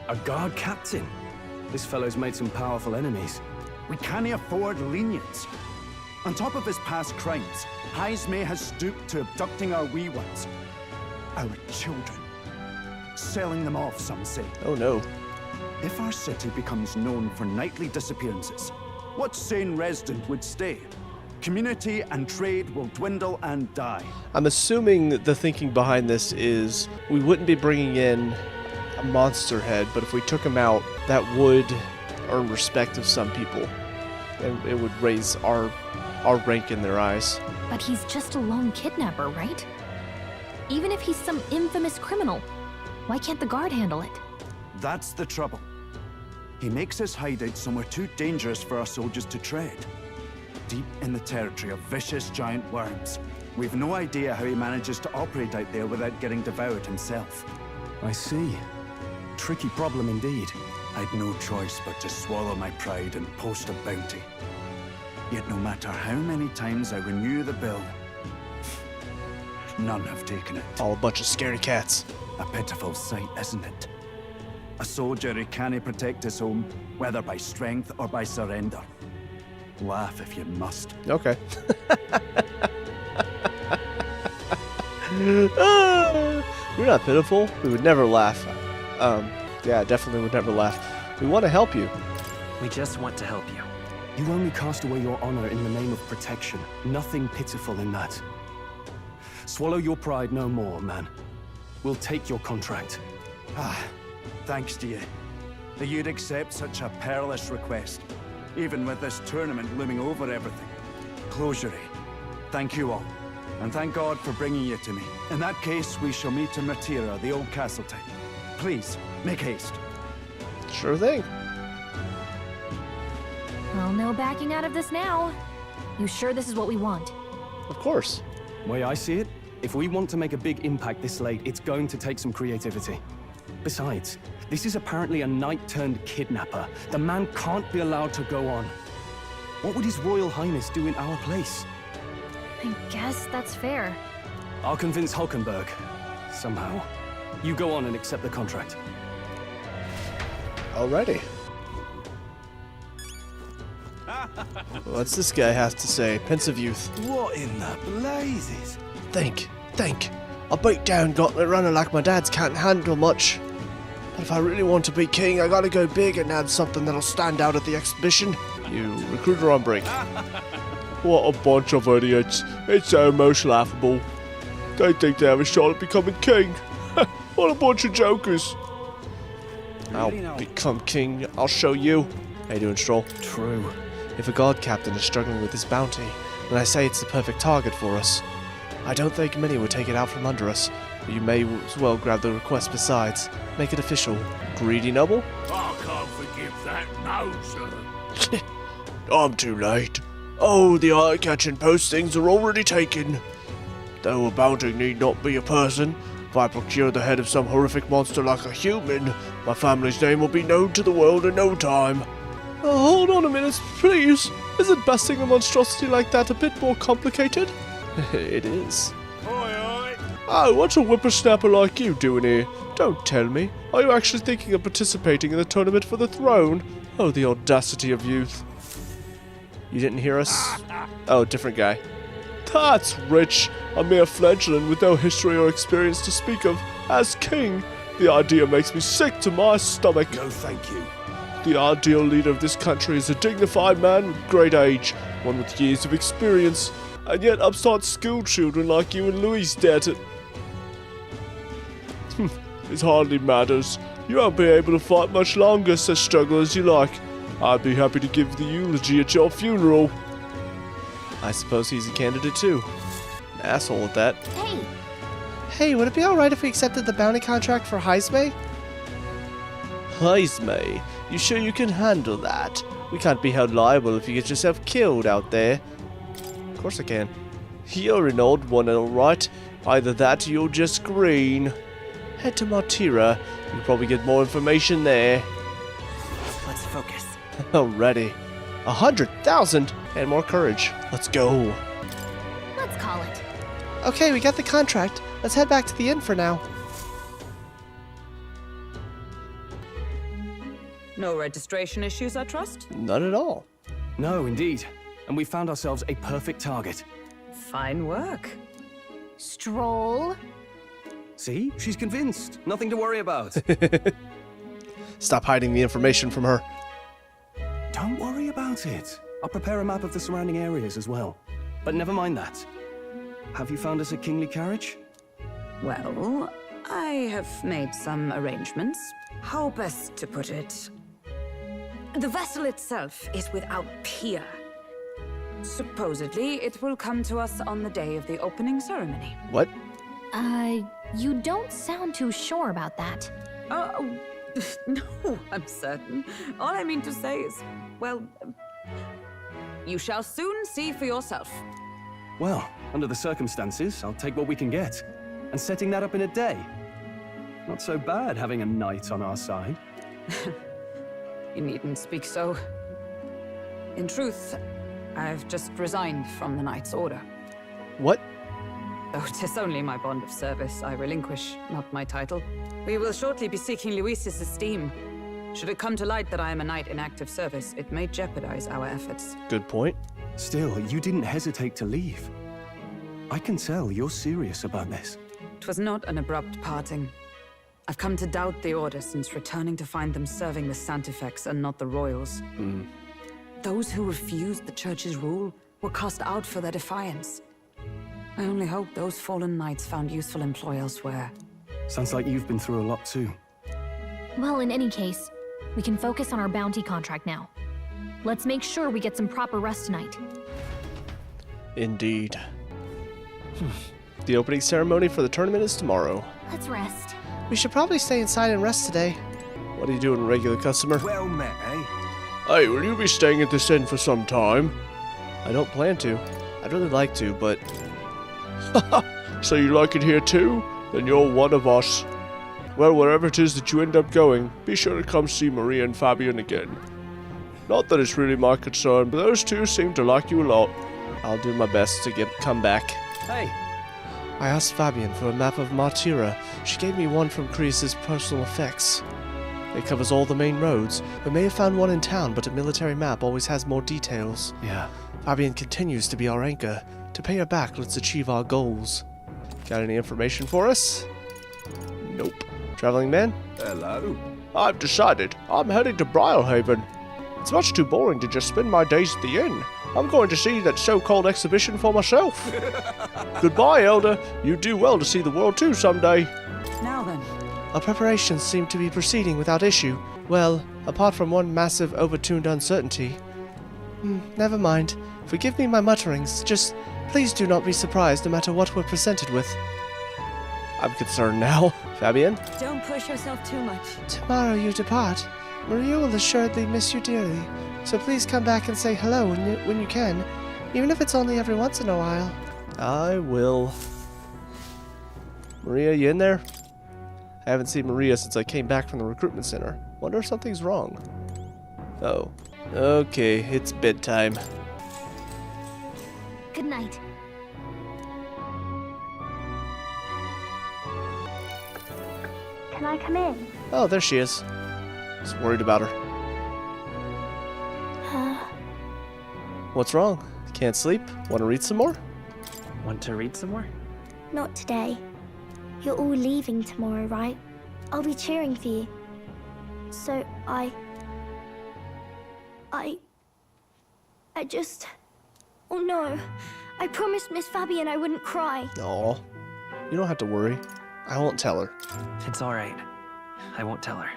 A guard captain? This fellow's made some powerful enemies. We can't afford lenience. On top of his past crimes, Heisme has stooped to abducting our wee ones. Our children. Selling them off, some say. Oh no. If our city becomes known for nightly disappearances, what sane resident would stay? Community and trade will dwindle and die. I'm assuming the thinking behind this is we wouldn't be bringing in a monster head, but if we took him out, that would earn respect of some people. And it would raise our rank in their eyes. But he's just a lone kidnapper, right? Even if he's some infamous criminal, why can't the guard handle it? That's the trouble. He makes his hideout somewhere too dangerous for our soldiers to tread. Deep in the territory of vicious giant worms. We've no idea how he manages to operate out there without getting devoured himself. I see. Tricky problem indeed. I'd no choice but to swallow my pride and post a bounty. Yet no matter how many times I renew the bill, none have taken it. All a bunch of scaredy cats. A pitiful sight, isn't it? A soldier who can't protect his home, whether by strength or by surrender. Laugh if you must. Okay. We're not pitiful. We would never laugh. Yeah, definitely would never laugh. We want to help you. We just want to help you. You only cast away your honor in the name of protection. Nothing pitiful in that. Swallow your pride no more, man. We'll take your contract. Thanks to you. that you'd accept such a perilous request, even with this tournament looming over everything. Closure. Thank you all, and thank God for bringing you to me. In that case, we shall meet in Matira, the old castle town. Please, make haste. Sure thing. Well, no backing out of this now. You sure this is what we want? Of course. Way I see it, if we want to make a big impact this late, it's going to take some creativity. Besides, this is apparently a knight-turned-kidnapper. The man can't be allowed to go on. What would His Royal Highness do in our place? I guess that's fair. I'll convince Hulkenberg. Somehow. You go on and accept the contract. Alrighty. What's this guy have to say? Pensive youth. What in the blazes? Think. A beat down gauntlet runner like my dad's can't handle much. But if I really want to be king, I gotta go big and add something that'll stand out at the exhibition. You recruiter on break. What a bunch of idiots. It's so most laughable. They think they have a shot at becoming king. What a bunch of jokers. I'll become king. I'll show you. How you doing, Stroll? True. If a god captain is struggling with his bounty, then I say it's the perfect target for us. I don't think many would take it out from under us, but you may as well grab the request besides. Make it official. Greedy noble? I can't forgive that, no, sir. I'm too late. Oh, the eye-catching postings are already taken. Though a bounty need not be a person. If I procure the head of some horrific monster like a human, my family's name will be known to the world in no time. Hold on a minute, please. Isn't besting a monstrosity like that a bit more complicated? It is. Oh, what's a whippersnapper like you doing here? Don't tell me. Are you actually thinking of participating in the tournament for the throne? Oh, the audacity of youth. You didn't hear us? Oh, different guy. That's rich. A mere fledgling with no history or experience to speak of. As king, the idea makes me sick to my stomach. No, thank you. The ideal leader of this country is a dignified man with great age, one with years of experience, and yet upstart school children like you and Louis dare to... It hardly matters. You won't be able to fight much longer, so struggle as you like. I'd be happy to give the eulogy at your funeral. I suppose he's a candidate too. An asshole at that. Hey! Hey, would it be alright if we accepted the bounty contract for Heisme? Heisme, you sure you can handle that? We can't be held liable if you get yourself killed out there. Of course I can. You're an odd one, alright. Either that or you're just green. Head to Matira. You'll probably get more information there. Let's focus. Already. 100,000 and more courage. Let's go. Let's call it. Okay, we got the contract. Let's head back to the inn for now. No registration issues, I trust? None at all. No, indeed. And we found ourselves a perfect target. Fine work. Stroll. See? She's convinced. Nothing to worry about. Stop hiding the information from her. Don't worry about it. I'll prepare a map of the surrounding areas as well. But never mind that. Have you found us a kingly carriage? Well, I have made some arrangements. How best to put it? The vessel itself is without peer. Supposedly, it will come to us on the day of the opening ceremony. What? You don't sound too sure about that. No, I'm certain. All I mean to say is, well, you shall soon see for yourself. Well, under the circumstances, I'll take what we can get. And setting that up in a day. Not so bad having a knight on our side. You needn't speak so. In truth, I've just resigned from the Knight's Order. What? Though 'tis only my bond of service I relinquish, not my title. We will shortly be seeking Luis's esteem. Should it come to light that I am a knight in active service, it may jeopardize our efforts. Good point. Still, you didn't hesitate to leave. I can tell you're serious about this. 'Twas not an abrupt parting. I've come to doubt the Order since returning to find them serving the Santifex and not the Royals. Those who refused the Church's rule were cast out for their defiance. I only hope those fallen knights found useful employ elsewhere. Sounds like you've been through a lot too. Well, in any case, We can focus on our bounty contract now. Let's make sure we get some proper rest tonight. Indeed. The opening ceremony for the tournament is tomorrow. Let's rest. We should probably stay inside and rest today. What are you doing, regular customer? Well met, eh? Hey, will you be staying at this inn for some time? I don't plan to. I'd really like to, but... So you like it here too? Then you're one of us. Well, wherever it is that you end up going, be sure to come see Maria and Fabian again. Not that it's really my concern, but those two seem to like you a lot. I'll do my best to come back. Hey. I asked Fabian for a map of Martira. She gave me one from Kreis's personal effects. It covers all the main roads. We may have found one in town, but a military map always has more details. Yeah. Fabian continues to be our anchor. To pay her back, let's achieve our goals. Got any information for us? Nope. Traveling man? Hello. I've decided. I'm heading to Briarhaven. It's much too boring to just spend my days at the inn. I'm going to see that so-called exhibition for myself. Goodbye, Elder. You do well to see the world too someday. Now then. Our preparations seem to be proceeding without issue. Well, apart from one massive overtuned uncertainty. Never mind. Forgive me my mutterings. Just please do not be surprised no matter what we're presented with. I'm concerned now. Fabian? Don't push yourself too much. Tomorrow you depart. Maria will assuredly miss you dearly, so please come back and say hello when you can, even if it's only every once in a while. I will. Maria, you in there? I haven't seen Maria since I came back from the recruitment center. Wonder if something's wrong. Oh. Okay, it's bedtime. Good night. Can I come in? Oh, there she is. Just worried about her. What's wrong? Can't sleep? Want to read some more? Want to read some more? Not today. You're all leaving tomorrow, right? I'll be cheering for you. So I just... Oh no. I promised Miss Fabian I wouldn't cry. Aw. You don't have to worry. I won't tell her. It's alright. I won't tell her.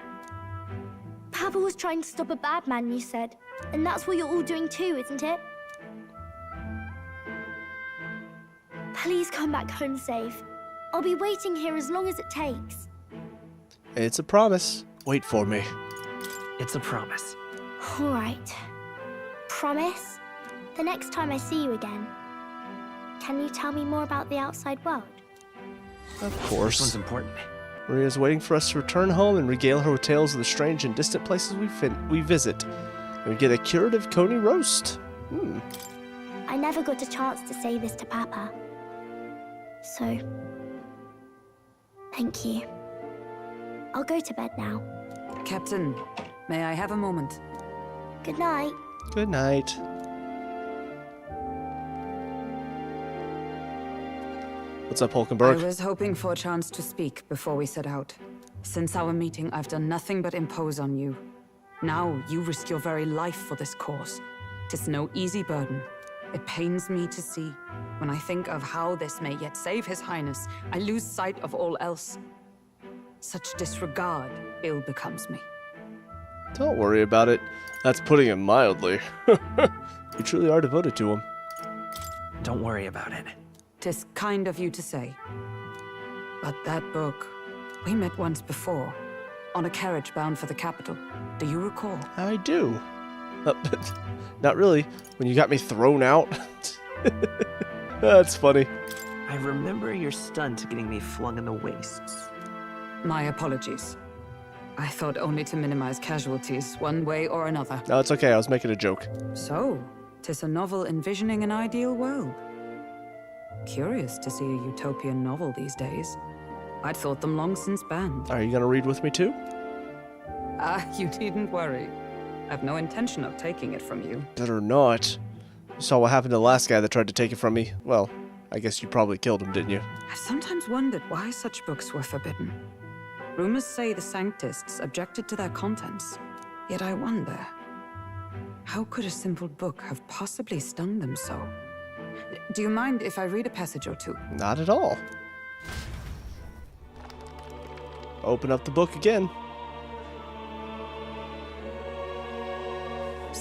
Papa was trying to stop a bad man, you said. And that's what you're all doing too, isn't it? Please come back home safe. I'll be waiting here as long as it takes. It's a promise. Wait for me. It's a promise. All right. Promise? The next time I see you again, can you tell me more about the outside world? Of course. This one's important. Maria's waiting for us to return home and regale her with tales of the strange and distant places we visit. And we get a curative coney roast. I never got a chance to say this to Papa. So, thank you. I'll go to bed now. Captain, may I have a moment? Good night. Good night. What's up, Hulkenberg? I was hoping for a chance to speak before we set out. Since our meeting, I've done nothing but impose on you. Now, you risk your very life for this cause. 'Tis no easy burden. It pains me to see. When I think of how this may yet save His Highness, I lose sight of all else. Such disregard ill becomes me. Don't worry about it. That's putting it mildly. You truly are devoted to him. Don't worry about it. 'Tis kind of you to say. But that book, we met once before, on a carriage bound for the capital. Do you recall? I do. Not really. When you got me thrown out. That's funny. I remember your stunt getting me flung in the wastes. My apologies. I thought only to minimize casualties, one way or another. No, it's okay. I was making a joke. So, 'tis a novel envisioning an ideal world. Curious to see a utopian novel these days. I'd thought them long since banned. Are you gonna read with me too? You needn't worry. I've no intention of taking it from you. Better not. You saw what happened to the last guy that tried to take it from me. Well, I guess you probably killed him, didn't you? I've sometimes wondered why such books were forbidden. Rumors say the Sanctists objected to their contents. Yet I wonder, how could a simple book have possibly stung them so? Do you mind if I read a passage or two? Not at all. Open up the book again.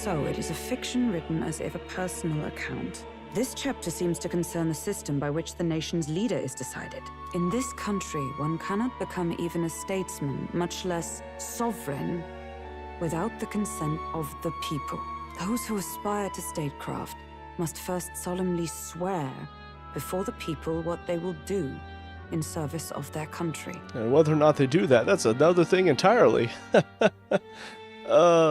so, it is a fiction written as if a personal account. This chapter seems to concern the system by which the nation's leader is decided. In this country, one cannot become even a statesman, much less sovereign, without the consent of the people. Those who aspire to statecraft must first solemnly swear before the people what they will do in service of their country. And whether or not they do that, that's another thing entirely.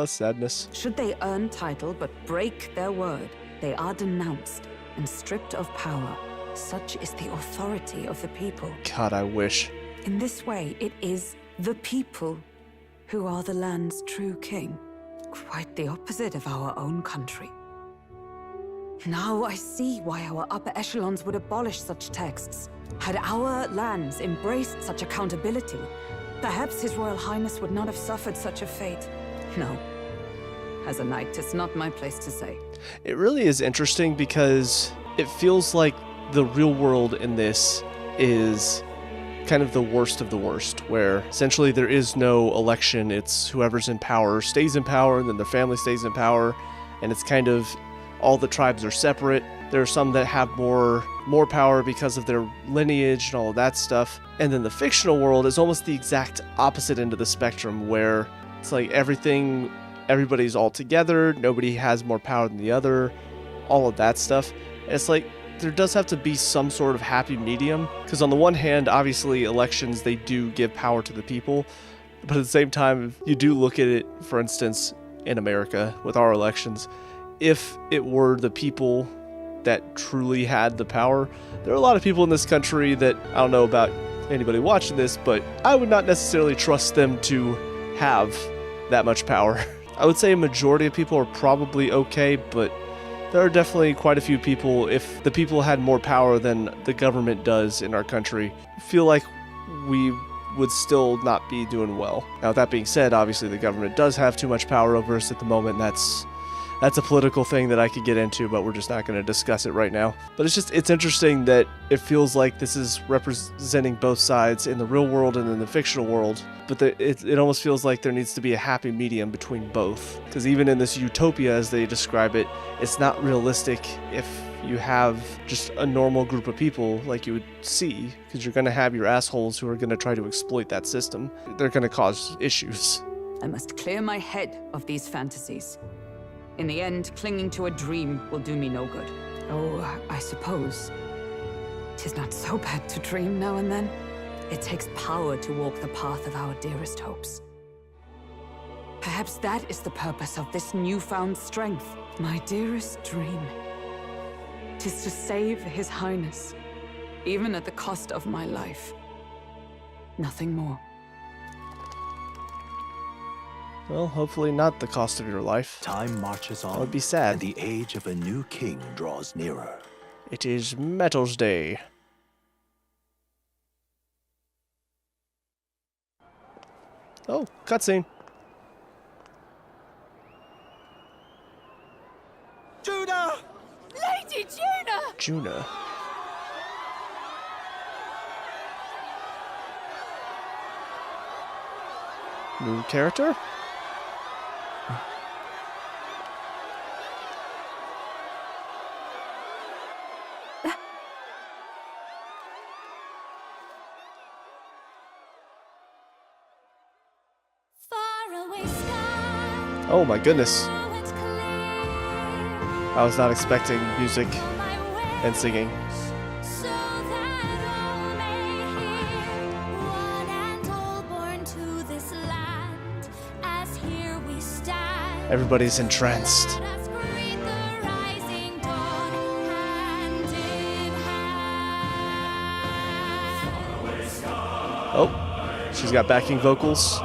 Sadness. Should they earn title but break their word, they are denounced and stripped of power. Such is the authority of the people. God, I wish. In this way, it is the people who are the land's true king. Quite the opposite of our own country. Now I see why our upper echelons would abolish such texts. Had our lands embraced such accountability, perhaps His Royal Highness would not have suffered such a fate. No. As a knight, it's not my place to say. It really is interesting because it feels like the real world in this is kind of the worst of the worst, where essentially there is no election. It's whoever's in power stays in power, and then their family stays in power, and it's kind of all the tribes are separate. There are some that have more power because of their lineage and all of that stuff. And then the fictional world is almost the exact opposite end of the spectrum, where it's like everybody's all together, nobody has more power than the other, all of that stuff. And it's like there does have to be some sort of happy medium, because on the one hand, obviously elections, they do give power to the people, but at the same time, you do look at it, for instance, in America with our elections, if it were the people that truly had the power, there are a lot of people in this country that, I don't know about anybody watching this, but I would not necessarily trust them to have that much power. I would say a majority of people are probably okay, but there are definitely quite a few people, if the people had more power than the government does in our country, feel like we would still not be doing well. Now, that being said, obviously the government does have too much power over us at the moment, and that's a political thing that I could get into, but we're just not going to discuss it right now. But it's interesting that it feels like this is representing both sides in the real world and in the fictional world, but it almost feels like there needs to be a happy medium between both. Because even in this utopia, as they describe it, it's not realistic if you have just a normal group of people like you would see, because you're going to have your assholes who are going to try to exploit that system. They're going to cause issues. I must clear my head of these fantasies. In the end, clinging to a dream will do me no good. Oh, I suppose 'tis not so bad to dream now and then. It takes power to walk the path of our dearest hopes. Perhaps that is the purpose of this newfound strength. My dearest dream. 'Tis to save His Highness, even at the cost of my life. Nothing more. Well, hopefully not the cost of your life. Time marches on. That would be sad. And the age of a new king draws nearer. It is Metals Day. Oh, cutscene. Juna! Lady Juna! Juna. New character? Oh my goodness. I was not expecting music and singing. Everybody's entranced. Oh, she's got backing vocals.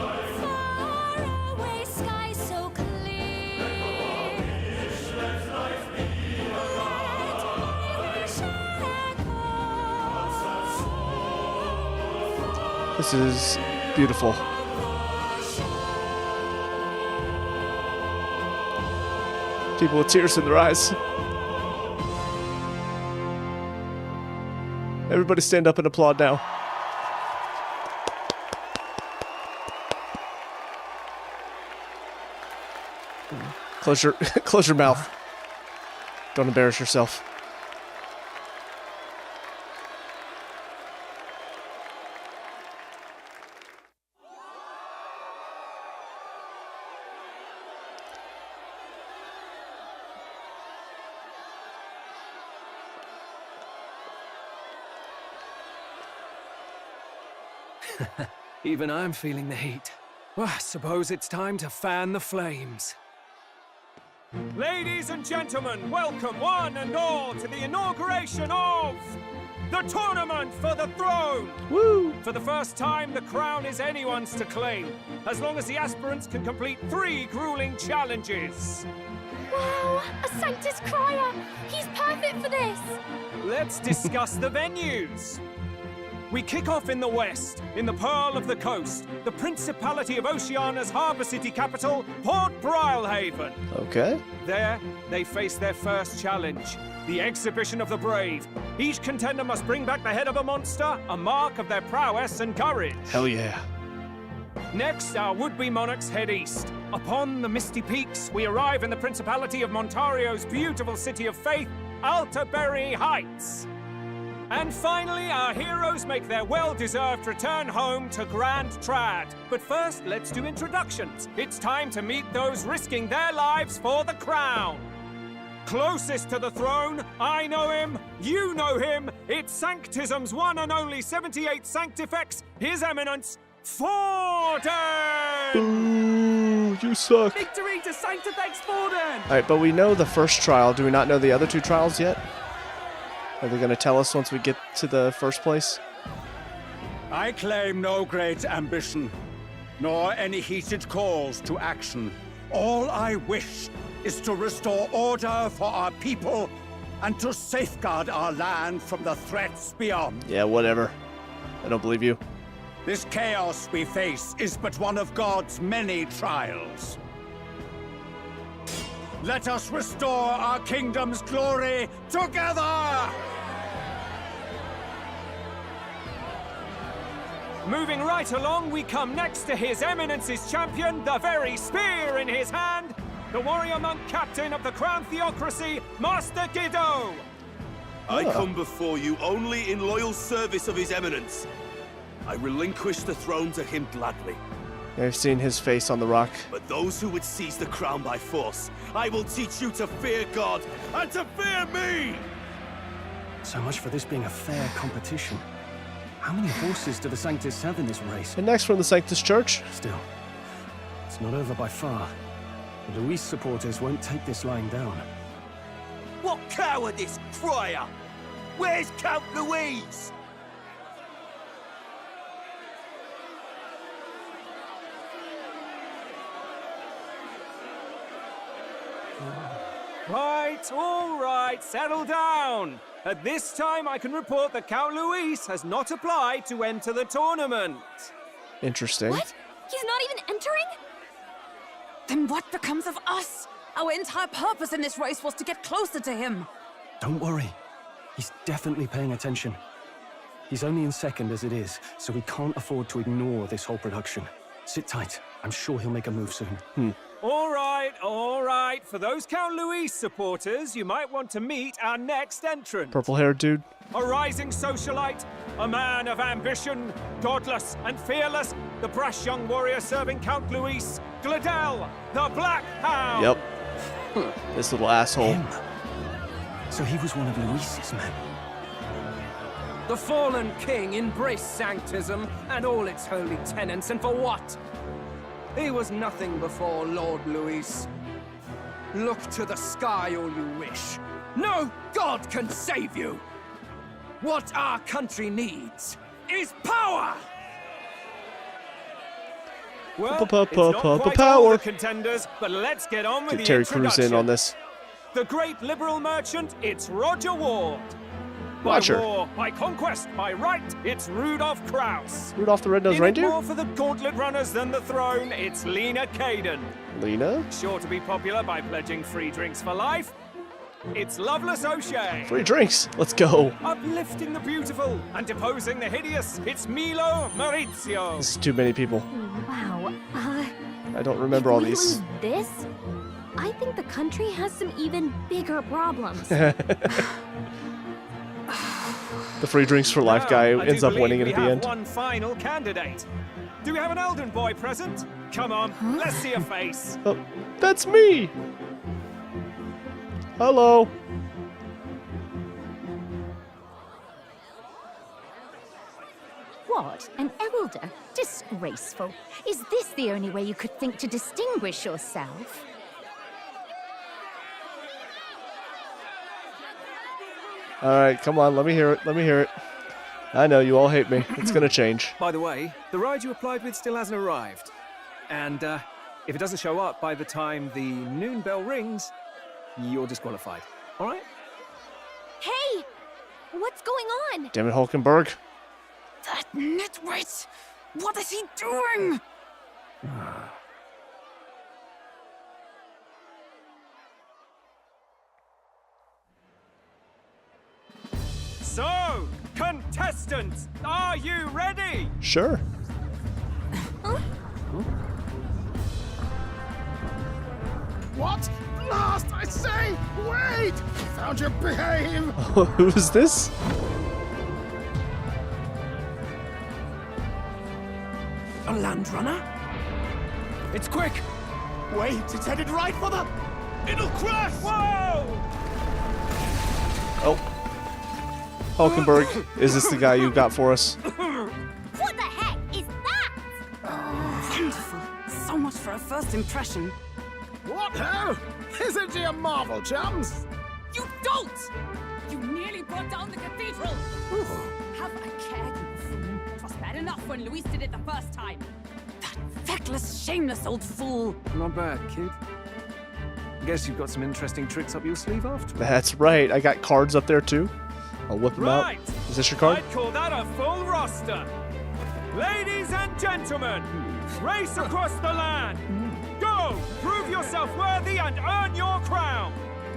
This is beautiful. People with tears in their eyes. Everybody stand up and applaud now. Close your mouth. Don't embarrass yourself. Even I'm feeling the heat. Well, I suppose it's time to fan the flames. Ladies and gentlemen, welcome one and all to the inauguration of the Tournament for the Throne! Woo! For the first time, the crown is anyone's to claim, as long as the aspirants can complete 3 grueling challenges. Wow, a Sanctus Crier! He's perfect for this! Let's discuss the venues. We kick off in the west, in the Pearl of the Coast, the Principality of Oceania's harbour city capital, Port Brilehaven. Okay. There, they face their first challenge, the Exhibition of the Brave. Each contender must bring back the head of a monster, a mark of their prowess and courage. Hell yeah. Next, our would-be monarchs head east. Upon the misty peaks, we arrive in the Principality of Montario's beautiful city of faith, Altaberry Heights. And finally, our heroes make their well-deserved return home to Grand Trad. But first, let's do introductions. It's time to meet those risking their lives for the crown. Closest to the throne, I know him, you know him. It's Sanctism's one and only 78th Sanctifex, His Eminence, Forden! Ooh, you suck. Victory to Sanctifex Forden! Alright, but we know the first trial. Do we not know the other 2 trials yet? Are they going to tell us once we get to the first place? I claim no great ambition, nor any heated calls to action. All I wish is to restore order for our people and to safeguard our land from the threats beyond. Yeah, whatever. I don't believe you. This chaos we face is but one of God's many trials. Let us restore our kingdom's glory together! Moving right along, we come next to His Eminence's champion, the very spear in his hand, the warrior monk captain of the Crown Theocracy, Master Hendo. I come before you only in loyal service of His Eminence. I relinquish the throne to him gladly. I've seen his face on the rock. But those who would seize the crown by force, I will teach you to fear God and to fear me! So much for this being a fair competition. How many horses do the Sanctus have in this race? And next from the Sanctus Church. Still, it's not over by far. The Luis supporters won't take this lying down. What cowardice, Crier! Where's Count Louise? Right, all right, settle down. At this time, I can report that Count Luis has not applied to enter the tournament. Interesting. What? He's not even entering? Then what becomes of us? Our entire purpose in this race was to get closer to him. Don't worry. He's definitely paying attention. He's only in second as it is, so we can't afford to ignore this whole production. Sit tight. I'm sure he'll make a move soon. All right, all right. For those Count Luis supporters, you might want to meet our next entrant. Purple-haired dude. A rising socialite, a man of ambition, godless and fearless, the brash young warrior serving Count Luis, Gladel, the Black Hound. Yep. This little asshole. Him. So he was one of Luis's men. The fallen king embraced Sanctism and all its holy tenets, and for what? He was nothing before Lord Luis. Look to the sky all you wish. No god can save you! What our country needs is power! Well, it's not quite all the contenders, but let's get on with the Terry Crews in on this. The great liberal merchant, it's Roger Ward. Roger. By war, by conquest, by right, it's Rudolph Kraus. Rudolph the Red-Nosed Reindeer? More for the gauntlet runners than the throne, it's Lena Caden. Lena? Sure to be popular by pledging free drinks for life. It's Loveless O'Shea. Free drinks. Let's go. Uplifting the beautiful and deposing the hideous, it's Milo Maurizio. This is too many people. Wow. I don't remember all these. This? I think the country has some even bigger problems. The free drinks for life guy ends up winning it at the end. One final candidate. Do we have an Elden boy present? Come on, let's see a face. Oh, that's me. Hello. What? An elder? Disgraceful. Is this the only way you could think to distinguish yourself? Alright, come on, let me hear it, let me hear it. I know, you all hate me. It's gonna change. By the way, the ride you applied with still hasn't arrived. And if it doesn't show up by the time the noon bell rings, you're disqualified. Alright? Hey! What's going on? Damn it, Hulkenberg. That nitwit! What is he doing? So, contestants, are you ready? Sure. What? Last, I say! Wait! Found your behave! Who is this? A land runner? It's quick! Wait, it's headed right for the... It'll crash! Whoa! Oh. Hulkenberg, is this the guy you got for us? What the heck is that? Wonderful. So much for a first impression. What ho? Isn't he a marvel, chums? You don't! You nearly brought down the cathedral! Have a care, you fool. It was bad enough when Luis did it the first time. That feckless, shameless old fool. Not bad, kid. Guess you've got some interesting tricks up your sleeve after. That's right, I got cards up there too. I'll whip them out. Is this your card? I'd call that a full roster. Ladies and gentlemen, race across the land. Go, prove yourself worthy and earn your crown.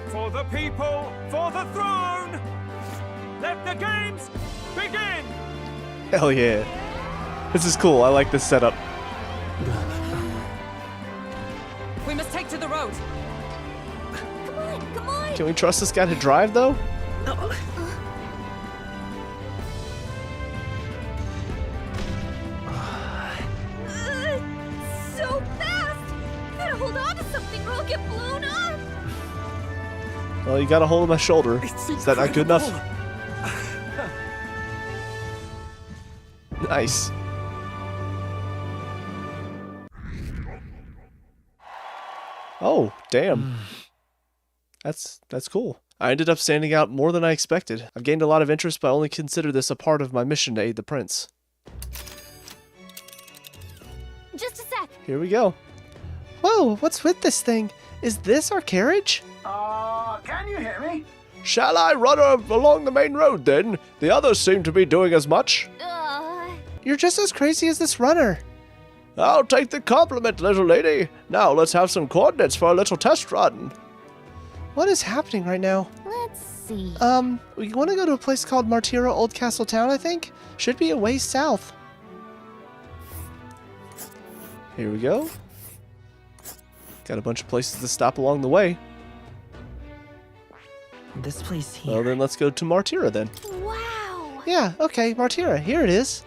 For the people, for the throne. Let the games begin. Hell yeah. This is cool, I like this setup. We must take to the road. Come on, come on! Can we trust this guy to drive though? So fast! Gotta hold on to something or I'll get blown up! Well, you got a hold of my shoulder. Is that not good enough? Nice. Oh, damn. That's cool. I ended up standing out more than I expected. I've gained a lot of interest, but I only consider this a part of my mission to aid the prince. Just a sec. Here we go. Whoa, what's with this thing? Is this our carriage? Can you hear me? Shall I run along the main road then? The others seem to be doing as much. You're just as crazy as this runner. I'll take the compliment, little lady. Now let's have some coordinates for a little test run. What is happening right now? Let's see. We want to go to a place called Martira Old Castle Town, I think. Should be a ways south. Here we go. Got a bunch of places to stop along the way. This place here. Well, then let's go to Martira then. Wow. Yeah, okay, Martira, here it is.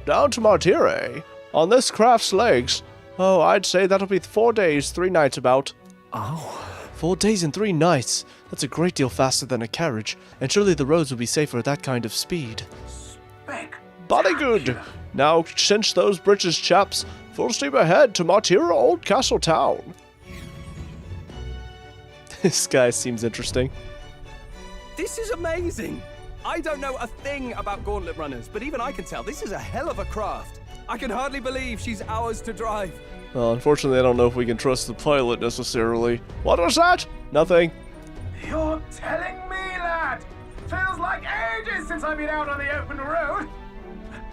Down to Martira. On this craft's legs. Oh, I'd say that'll be 4 days, 3 nights about. Oh. 4 days and 3 nights. That's a great deal faster than a carriage, and surely the roads will be safer at that kind of speed. Body good. Now cinch those britches, chaps. Full steam ahead to Martira Old Castle Town. This guy seems interesting. This is amazing. I don't know a thing about gauntlet runners, but even I can tell this is a hell of a craft. I can hardly believe she's ours to drive. Well, unfortunately, I don't know if we can trust the pilot necessarily. What was that? Nothing. You're telling me, lad? Feels like ages since I've been out on the open road.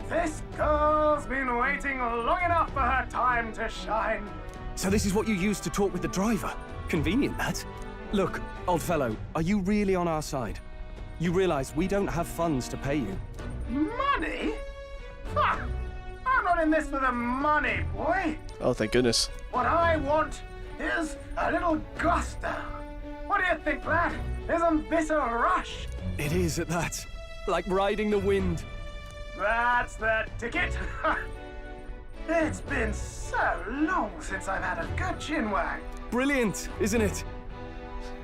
This girl's been waiting long enough for her time to shine. So this is what you used to talk with the driver. Convenient, that. Look, old fellow, are you really on our side? You realize we don't have funds to pay you. Money? Ha! I'm not in this for the money, boy. Oh, thank goodness. What I want Here's a little gusto. What do you think, lad? Isn't this a rush? It is at that. Like riding the wind. That's the ticket. It's been so long since I've had a good chinwag. Brilliant, isn't it?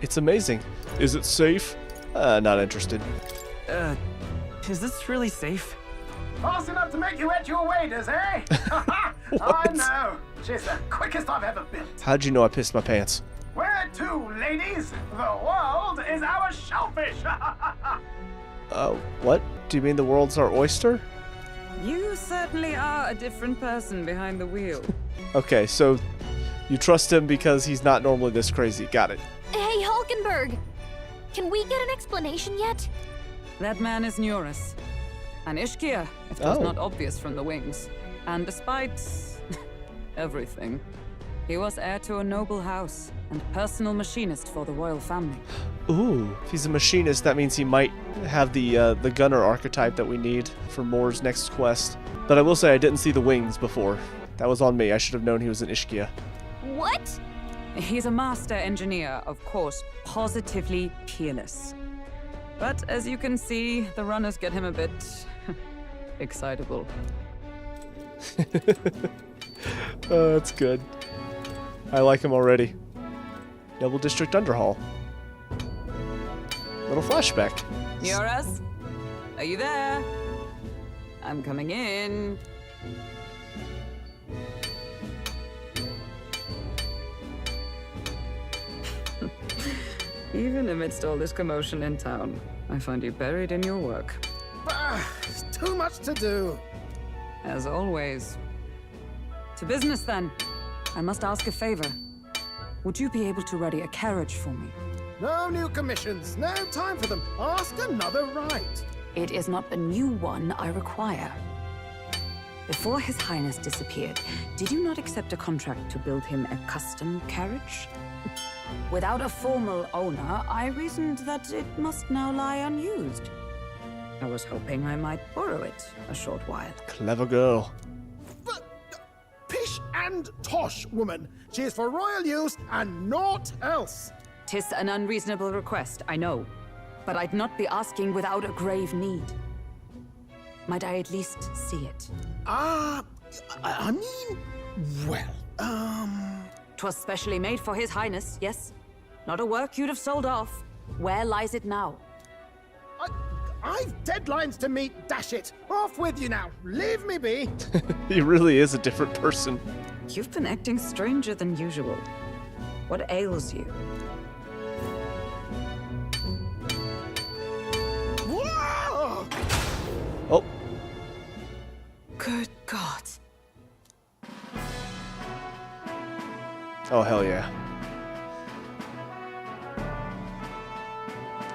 It's amazing. Is it safe? Not interested. Is this really safe? Fast enough to make you wet your waders, eh? I know. She's the quickest I've ever built. How'd you know I pissed my pants? Where to, ladies? The world is our shellfish. What? Do you mean the world's our oyster? You certainly are a different person behind the wheel. Okay, so you trust him because he's not normally this crazy. Got it. Hey, Hulkenberg! Can we get an explanation yet? That man is Neurus. An Ishkia, if it was not obvious from the wings. And despite everything, he was heir to a noble house and personal machinist for the royal family. Ooh, if he's a machinist, that means he might have the gunner archetype that we need for Moore's next quest. But I will say I didn't see the wings before. That was on me. I should have known he was an Ishkia. What? He's a master engineer, of course, positively peerless. But as you can see, the runners get him a bit excitable. Oh, that's good. I like him already. Noble District Underhall. Little flashback. Neurus? Are you there? I'm coming in. Even amidst all this commotion in town, I find you buried in your work. Too much to do. As always. To business, then. I must ask a favor. Would you be able to ready a carriage for me? No new commissions. No time for them. Ask another right. It is not a new one I require. Before His Highness disappeared, did you not accept a contract to build him a custom carriage? Without a formal owner, I reasoned that it must now lie unused. I was hoping I might borrow it a short while. Clever girl. Pish and tosh, woman. She is for royal use and naught else. 'Tis an unreasonable request, I know. But I'd not be asking without a grave need. Might I at least see it? I mean, well, 'Twas specially made for His Highness, yes? Not a work you'd have sold off. Where lies it now? I've deadlines to meet, dash it. Off with you now. Leave me be. He really is a different person. You've been acting stranger than usual. What ails you? Whoa! Oh. Good God. Oh, hell yeah.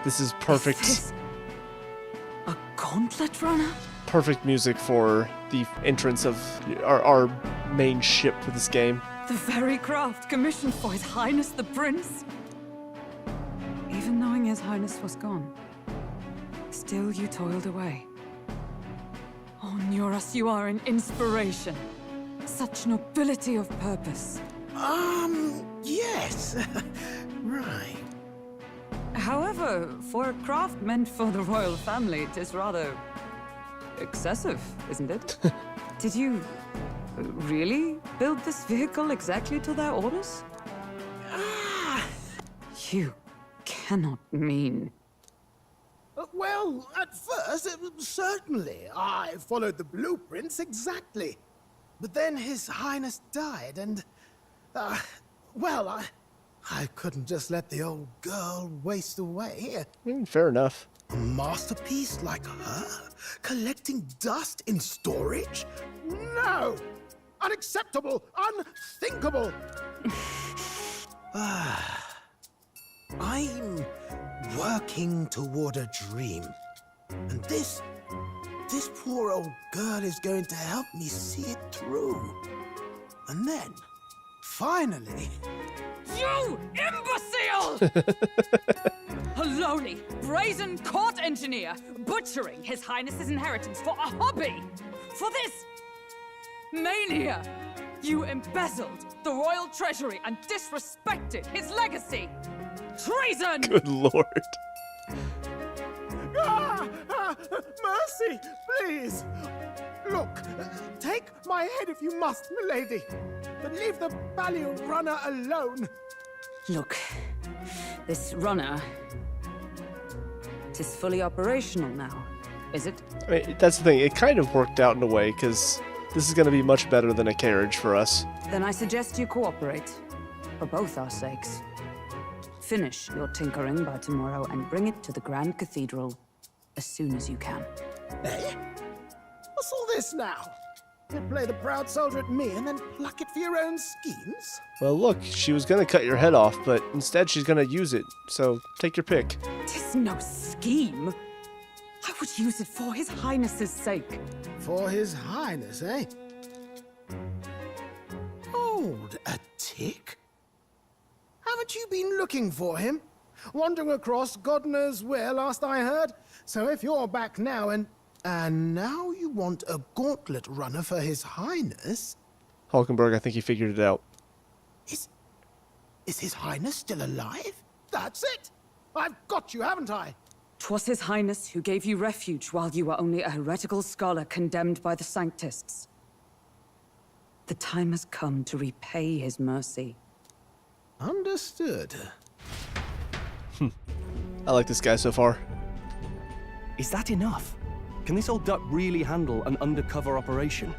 This is perfect. Is this a gauntlet runner? Perfect music for the entrance of our main ship for this game. The very craft commissioned for His Highness the Prince? Even knowing His Highness was gone, still you toiled away. Oh, Neurus, you are an inspiration. Such nobility of purpose. Yes. Right. However, for a craft meant for the royal family, it is rather excessive, isn't it? Did you really build this vehicle exactly to their orders? You cannot mean... Well, at first, certainly. I followed the blueprints exactly. But then His Highness died, and... well, I couldn't just let the old girl waste away. Fair enough. A masterpiece like her? Collecting dust in storage? No! Unacceptable! Unthinkable! I'm working toward a dream. And this poor old girl is going to help me see it through. And then, finally... You imbecile! A lowly, brazen court engineer butchering His Highness's inheritance for a hobby! For this mania! You embezzled the royal treasury and disrespected his legacy! Treason! Good lord. Mercy, please! Look, take my head if you must, milady, but leave the Balliol runner alone. Look, this runner... Tis fully operational now, is it? I mean, that's the thing, it kind of worked out in a way, because this is going to be much better than a carriage for us. Then I suggest you cooperate, for both our sakes. Finish your tinkering by tomorrow and bring it to the Grand Cathedral as soon as you can. Eh? What's all this now? You play the proud soldier at me and then pluck it for your own schemes? Well, look, she was going to cut your head off, but instead she's going to use it, so take your pick. Tis no scheme. I would use it for His Highness's sake. For His Highness, eh? Hold a tick. Haven't you been looking for him? Wandering across God knows where last I heard? So if you're back now and now you want a gauntlet runner for His Highness? Hulkenberg, I think he figured it out. Is His Highness still alive? That's it! I've got you, haven't I? 'Twas His Highness who gave you refuge while you were only a heretical scholar condemned by the Sanctists. The time has come to repay His mercy. Understood. I like this guy so far. Is that enough? Can this old duck really handle an undercover operation?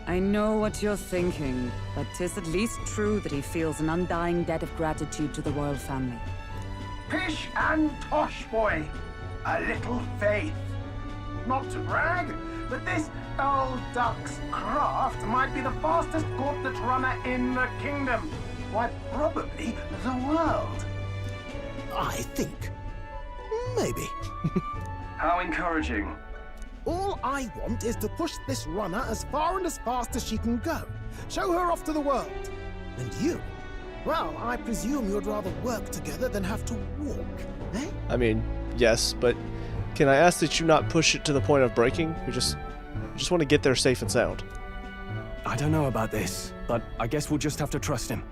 I know what you're thinking, but 'tis at least true that he feels an undying debt of gratitude to the royal family. Pish and tosh, boy. A little faith. Not to brag, but this old duck's craft might be the fastest gauntlet runner in the kingdom. Why, probably the world. I think. Maybe. How encouraging. All I want is to push this runner as far and as fast as she can go. Show her off to the world. And you? Well, I presume you'd rather work together than have to walk, eh? I mean, yes, but can I ask that you not push it to the point of breaking? We just want to get there safe and sound. I don't know about this, but I guess we'll just have to trust him.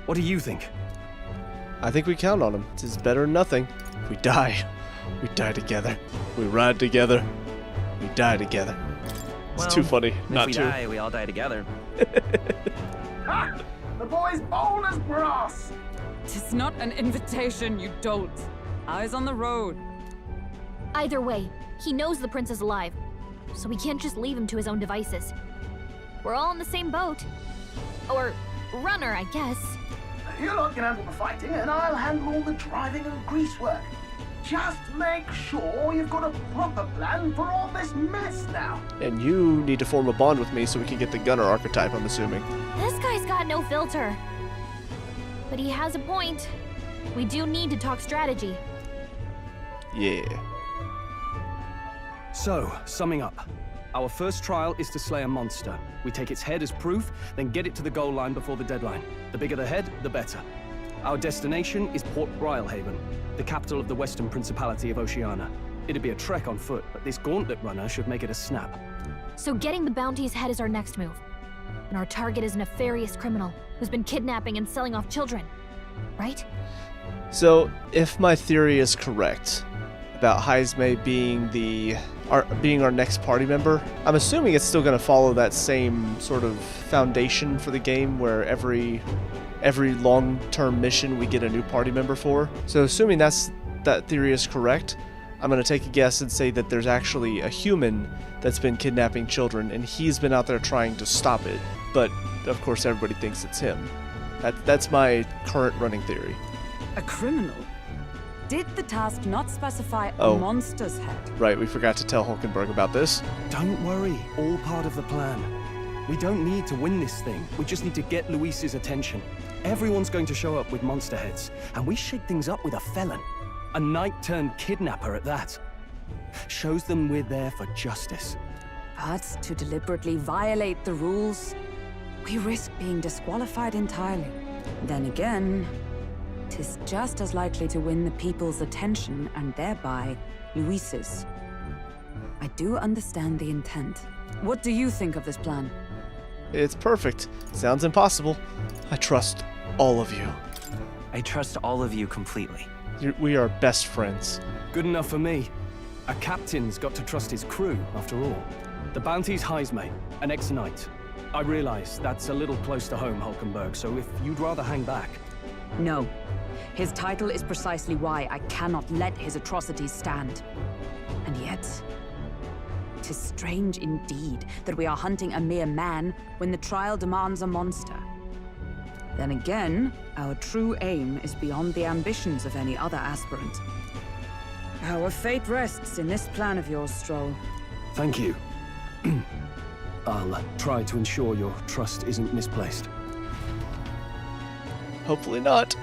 What do you think? I think we count on him. It's better than nothing. If we die, we die together. We ride together. We die together. It's too funny. Not if too. we die, we all die together. Ha! The boy's bold as brass. 'Tis not an invitation, you dolt. Eyes on the road. Either way, he knows the prince is alive, so we can't just leave him to his own devices. We're all in the same boat. Or runner, I guess. You lot can handle the fighting, and I'll handle all the driving and grease work. Just make sure you've got a proper plan for all this mess now. And you need to form a bond with me so we can get the gunner archetype, I'm assuming. This guy's got no filter. But he has a point. We do need to talk strategy. Yeah. So, summing up. Our first trial is to slay a monster. We take its head as proof, then get it to the goal line before the deadline. The bigger the head, the better. Our destination is Port Brylehaven, the capital of the Western Principality of Oceania. It'd be a trek on foot, but this gauntlet runner should make it a snap. So getting the bounty's head is our next move. And our target is a nefarious criminal who's been kidnapping and selling off children. Right? So, if my theory is correct about Heisme being our next party member, I'm assuming it's still going to follow that same sort of foundation for the game where every long-term mission we get a new party member for. So assuming that theory is correct, I'm going to take a guess and say that there's actually a human that's been kidnapping children and he's been out there trying to stop it. But of course everybody thinks it's him. That's my current running theory. A criminal? Did the task not specify Oh. a monster's head? Right, we forgot to tell Hulkenberg about this. Don't worry, all part of the plan. We don't need to win this thing, we just need to get Luis's attention. Everyone's going to show up with monster heads, and we shake things up with a felon. A knight-turned-kidnapper at that. Shows them we're there for justice. But to deliberately violate the rules, we risk being disqualified entirely. Then again, 'tis just as likely to win the people's attention and thereby Luis's. I do understand the intent. What do you think of this plan? It's perfect. Sounds impossible. I trust all of you. I trust all of you completely. We are best friends. Good enough for me. A captain's got to trust his crew, after all. The bounty's Heismay, an ex-knight. I realize that's a little close to home, Hulkenberg, so if you'd rather hang back... No. His title is precisely why I cannot let his atrocities stand. And yet... 'tis strange indeed that we are hunting a mere man when the trial demands a monster. Then again, our true aim is beyond the ambitions of any other aspirant. Our fate rests in this plan of yours, Stroll. Thank you. I'll try to ensure your trust isn't misplaced. Hopefully not.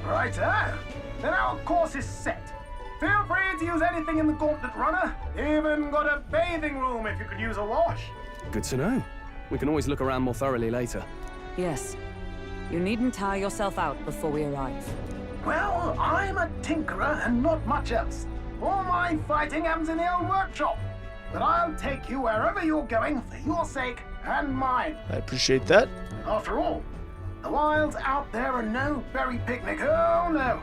Righto. Then our course is set. Feel free to use anything in the Gauntlet Runner. Even got a bathing room if you could use a wash. Good to know. We can always look around more thoroughly later. Yes. You needn't tire yourself out before we arrive. Well, I'm a tinkerer and not much else. All my fighting happens in the old workshop. But I'll take you wherever you're going for your sake and mine. I appreciate that. After all, the wilds out there are no berry picnic. Oh no.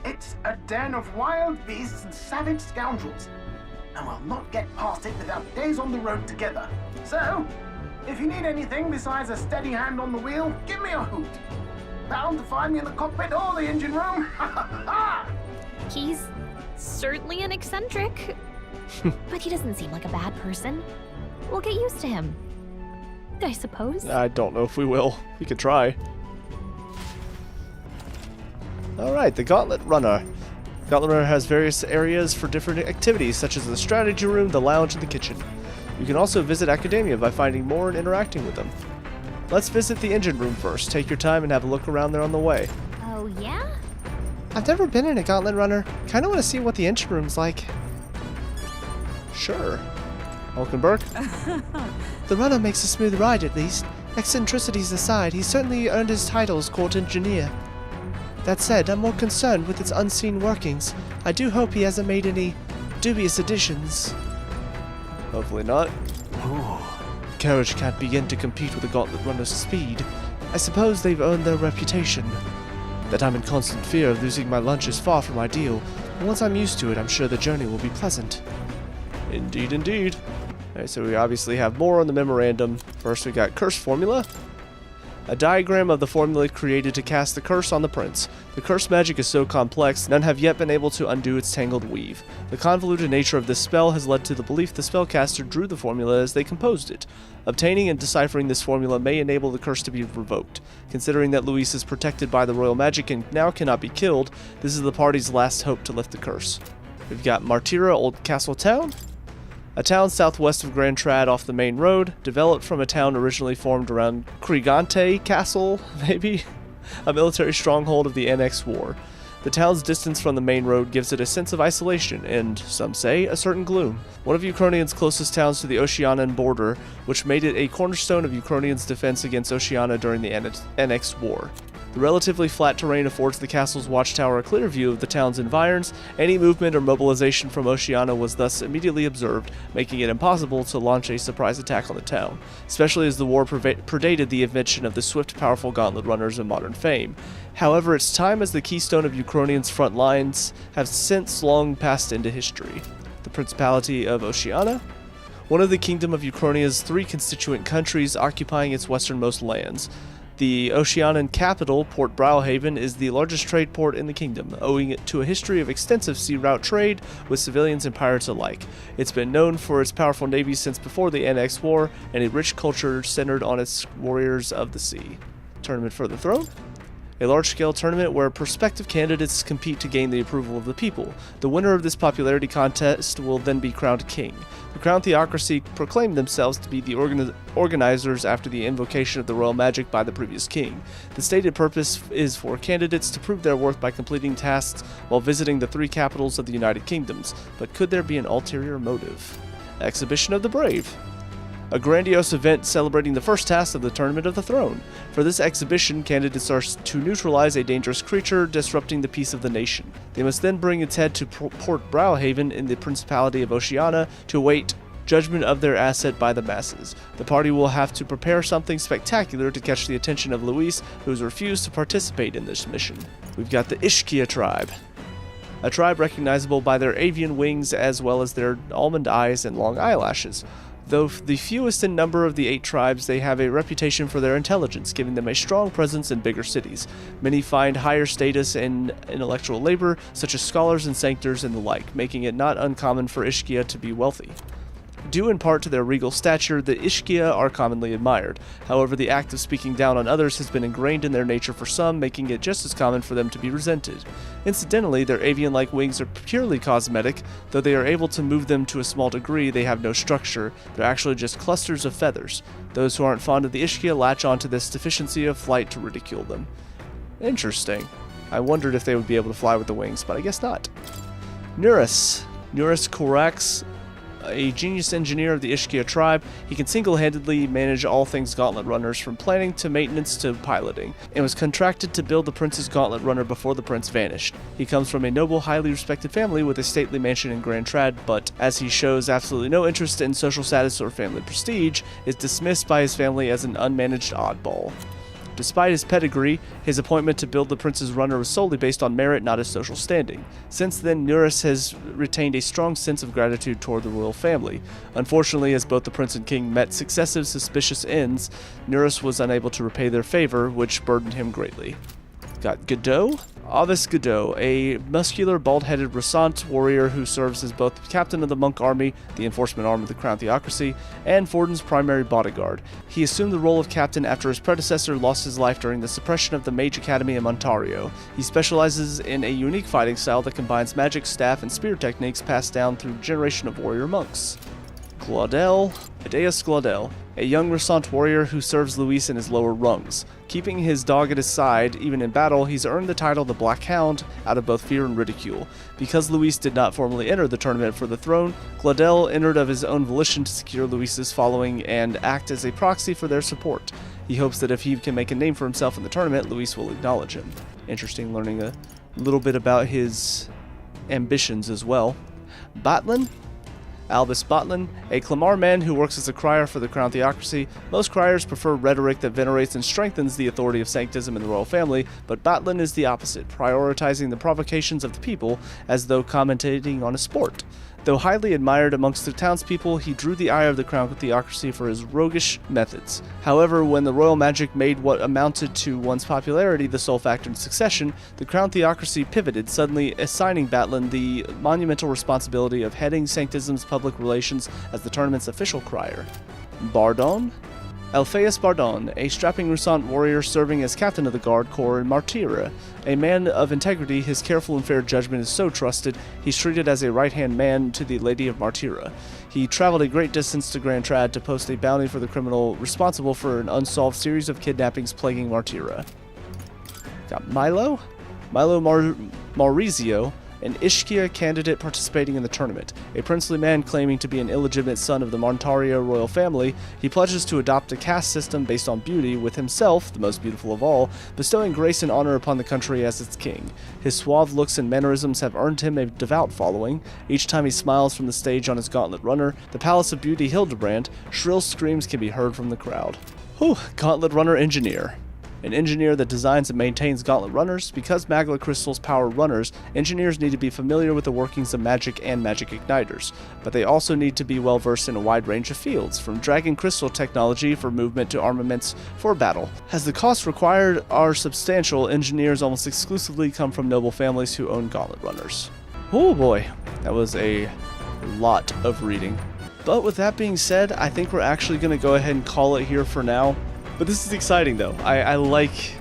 It's a den of wild beasts and savage scoundrels. And we'll not get past it without days on the road together. So, if you need anything besides a steady hand on the wheel, give me a hoot. Bound to find me in the cockpit or the engine room. He's certainly an eccentric, but he doesn't seem like a bad person. We'll get used to him, I suppose. I don't know if we will. We could try. Alright, the Gauntlet Runner. The Gauntlet Runner has various areas for different activities, such as the strategy room, the lounge, and the kitchen. You can also visit Academia by finding more and interacting with them. Let's visit the engine room first. Take your time and have a look around there on the way. Oh, yeah? I've never been in a Gauntlet Runner. Kinda want to see what the engine room's like. Sure. Hulkenberg? The runner makes a smooth ride, at least. Eccentricities aside, he's certainly earned his title as court engineer. That said, I'm more concerned with its unseen workings. I do hope he hasn't made any dubious additions. Hopefully not. The carriage can't begin to compete with the Gauntlet Runner's speed. I suppose they've earned their reputation. That I'm in constant fear of losing my lunch is far from ideal, but once I'm used to it, I'm sure the journey will be pleasant. Indeed, indeed. Alright, so we obviously have more on the memorandum. First we got curse formula. A diagram of the formula created to cast the curse on the prince. The curse magic is so complex, none have yet been able to undo its tangled weave. The convoluted nature of this spell has led to the belief the spellcaster drew the formula as they composed it. Obtaining and deciphering this formula may enable the curse to be revoked. Considering that Luis is protected by the royal magic and now cannot be killed, this is the party's last hope to lift the curse. We've got Martira Old Castle Town. A town southwest of Grand Trad off the main road, developed from a town originally formed around Krigante Castle, maybe? A military stronghold of the NX War. The town's distance from the main road gives it a sense of isolation and, some say, a certain gloom. One of Ukrainian's closest towns to the Oceanian border, which made it a cornerstone of Ukrainian's defense against Oceania during the NX War. The relatively flat terrain affords the castle's watchtower a clear view of the town's environs. Any movement or mobilization from Oceania was thus immediately observed, making it impossible to launch a surprise attack on the town, especially as the war predated the invention of the swift, powerful gauntlet runners of modern fame. However, its time as the keystone of Ukrainians' front lines have since long passed into history. The Principality of Oceania, one of the Kingdom of Ukrainia's 3 constituent countries occupying its westernmost lands. The Oceanian capital, Port Browhaven, is the largest trade port in the kingdom, owing to a history of extensive sea route trade with civilians and pirates alike. It's been known for its powerful navy since before the NX War, and a rich culture centered on its warriors of the sea. Tournament for the Throne? A large-scale tournament where prospective candidates compete to gain the approval of the people. The winner of this popularity contest will then be crowned king. The Crown Theocracy proclaimed themselves to be the organizers after the invocation of the royal magic by the previous king. The stated purpose is for candidates to prove their worth by completing tasks while visiting the 3 capitals of the United Kingdoms. But could there be an ulterior motive? Exhibition of the Brave. A grandiose event celebrating the first task of the Tournament of the Throne. For this exhibition, candidates are to neutralize a dangerous creature disrupting the peace of the nation. They must then bring its head to Port Browhaven in the Principality of Oceania to await judgment of their asset by the masses. The party will have to prepare something spectacular to catch the attention of Luis, who has refused to participate in this mission. We've got the Ishkia tribe, a tribe recognizable by their avian wings as well as their almond eyes and long eyelashes. Though the fewest in number of the 8 tribes, they have a reputation for their intelligence, giving them a strong presence in bigger cities. Many find higher status in intellectual labor, such as scholars and sanctors and the like, making it not uncommon for Ishkia to be wealthy. Due in part to their regal stature, the Ishkia are commonly admired. However, the act of speaking down on others has been ingrained in their nature for some, making it just as common for them to be resented. Incidentally, their avian-like wings are purely cosmetic. Though they are able to move them to a small degree, they have no structure. They're actually just clusters of feathers. Those who aren't fond of the Ishkia latch onto this deficiency of flight to ridicule them. Interesting. I wondered if they would be able to fly with the wings, but I guess not. Nurus Korax, a genius engineer of the Ishkia tribe. He can single-handedly manage all things gauntlet runners, from planning to maintenance to piloting, and was contracted to build the prince's gauntlet runner before the prince vanished. He comes from a noble, highly respected family with a stately mansion in Grand Trad, but as he shows absolutely no interest in social status or family prestige, is dismissed by his family as an unmanaged oddball. Despite his pedigree, his appointment to build the prince's runner was solely based on merit, not his social standing. Since then, Nurus has retained a strong sense of gratitude toward the royal family. Unfortunately, as both the prince and king met successive suspicious ends, Nurus was unable to repay their favor, which burdened him greatly. Got Godot? Avis Godot, a muscular, bald-headed Resant warrior who serves as both the captain of the monk army, the enforcement arm of the Crown Theocracy, and Forden's primary bodyguard. He assumed the role of captain after his predecessor lost his life during the suppression of the Mage Academy in Montario. He specializes in a unique fighting style that combines magic, staff, and spear techniques passed down through a generation of warrior monks. Glaudel, Adeus Glaudel, a young Resant warrior who serves Luis in his lower rungs. Keeping his dog at his side, even in battle, he's earned the title the Black Hound out of both fear and ridicule. Because Luis did not formally enter the tournament for the throne, Glaudel entered of his own volition to secure Luis's following and act as a proxy for their support. He hopes that if he can make a name for himself in the tournament, Luis will acknowledge him. Interesting learning a little bit about his ambitions as well. Batlin? Albus Botlin, a Clamar man who works as a crier for the Crown Theocracy. Most criers prefer rhetoric that venerates and strengthens the authority of sanctism in the royal family, but Botlin is the opposite, prioritizing the provocations of the people as though commentating on a sport. Though highly admired amongst the townspeople, he drew the ire of the Crown Theocracy for his roguish methods. However, when the royal magic made what amounted to one's popularity the sole factor in succession, the Crown Theocracy pivoted, suddenly assigning Batlin the monumental responsibility of heading Sanctism's public relations as the tournament's official crier. Bardon? Alphaeus Bardon, a strapping Rusant warrior serving as captain of the Guard Corps in Martyra. A man of integrity, his careful and fair judgment is so trusted, he's treated as a right-hand man to the Lady of Martyra. He traveled a great distance to Grand Trad to post a bounty for the criminal responsible for an unsolved series of kidnappings plaguing Martyra. Got Milo? Milo Maurizio, an Ishkia candidate participating in the tournament. A princely man claiming to be an illegitimate son of the Montario royal family, he pledges to adopt a caste system based on beauty, with himself, the most beautiful of all, bestowing grace and honor upon the country as its king. His suave looks and mannerisms have earned him a devout following. Each time he smiles from the stage on his gauntlet runner, the Palace of Beauty Hildebrand, shrill screams can be heard from the crowd. Whew, gauntlet runner engineer. An engineer that designs and maintains gauntlet runners. Because magma crystals power runners, engineers need to be familiar with the workings of magic and magic igniters, but they also need to be well versed in a wide range of fields, from dragon crystal technology for movement to armaments for battle. As the costs required are substantial, engineers almost exclusively come from noble families who own gauntlet runners. Oh boy, that was a lot of reading. But with that being said, I think we're actually going to go ahead and call it here for now. But this is exciting, though. I like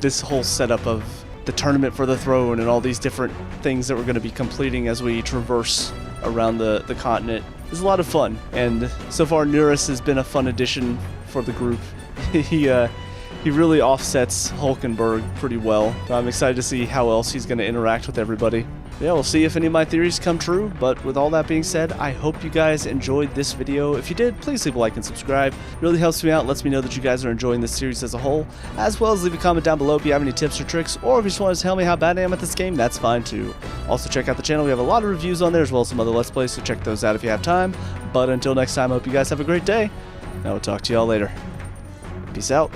this whole setup of the tournament for the throne and all these different things that we're going to be completing as we traverse around the continent. It's a lot of fun, and so far Nurus has been a fun addition for the group. He really offsets Hulkenberg pretty well. So I'm excited to see how else he's going to interact with everybody. Yeah, we'll see if any of my theories come true, but with all that being said, I hope you guys enjoyed this video. If you did, please leave a like and subscribe. It really helps me out, lets me know that you guys are enjoying this series as a whole, as well as leave a comment down below if you have any tips or tricks, or if you just want to tell me how bad I am at this game, that's fine too. Also check out the channel, we have a lot of reviews on there, as well as some other Let's Plays, so check those out if you have time. But until next time, I hope you guys have a great day, and I will talk to y'all later. Peace out.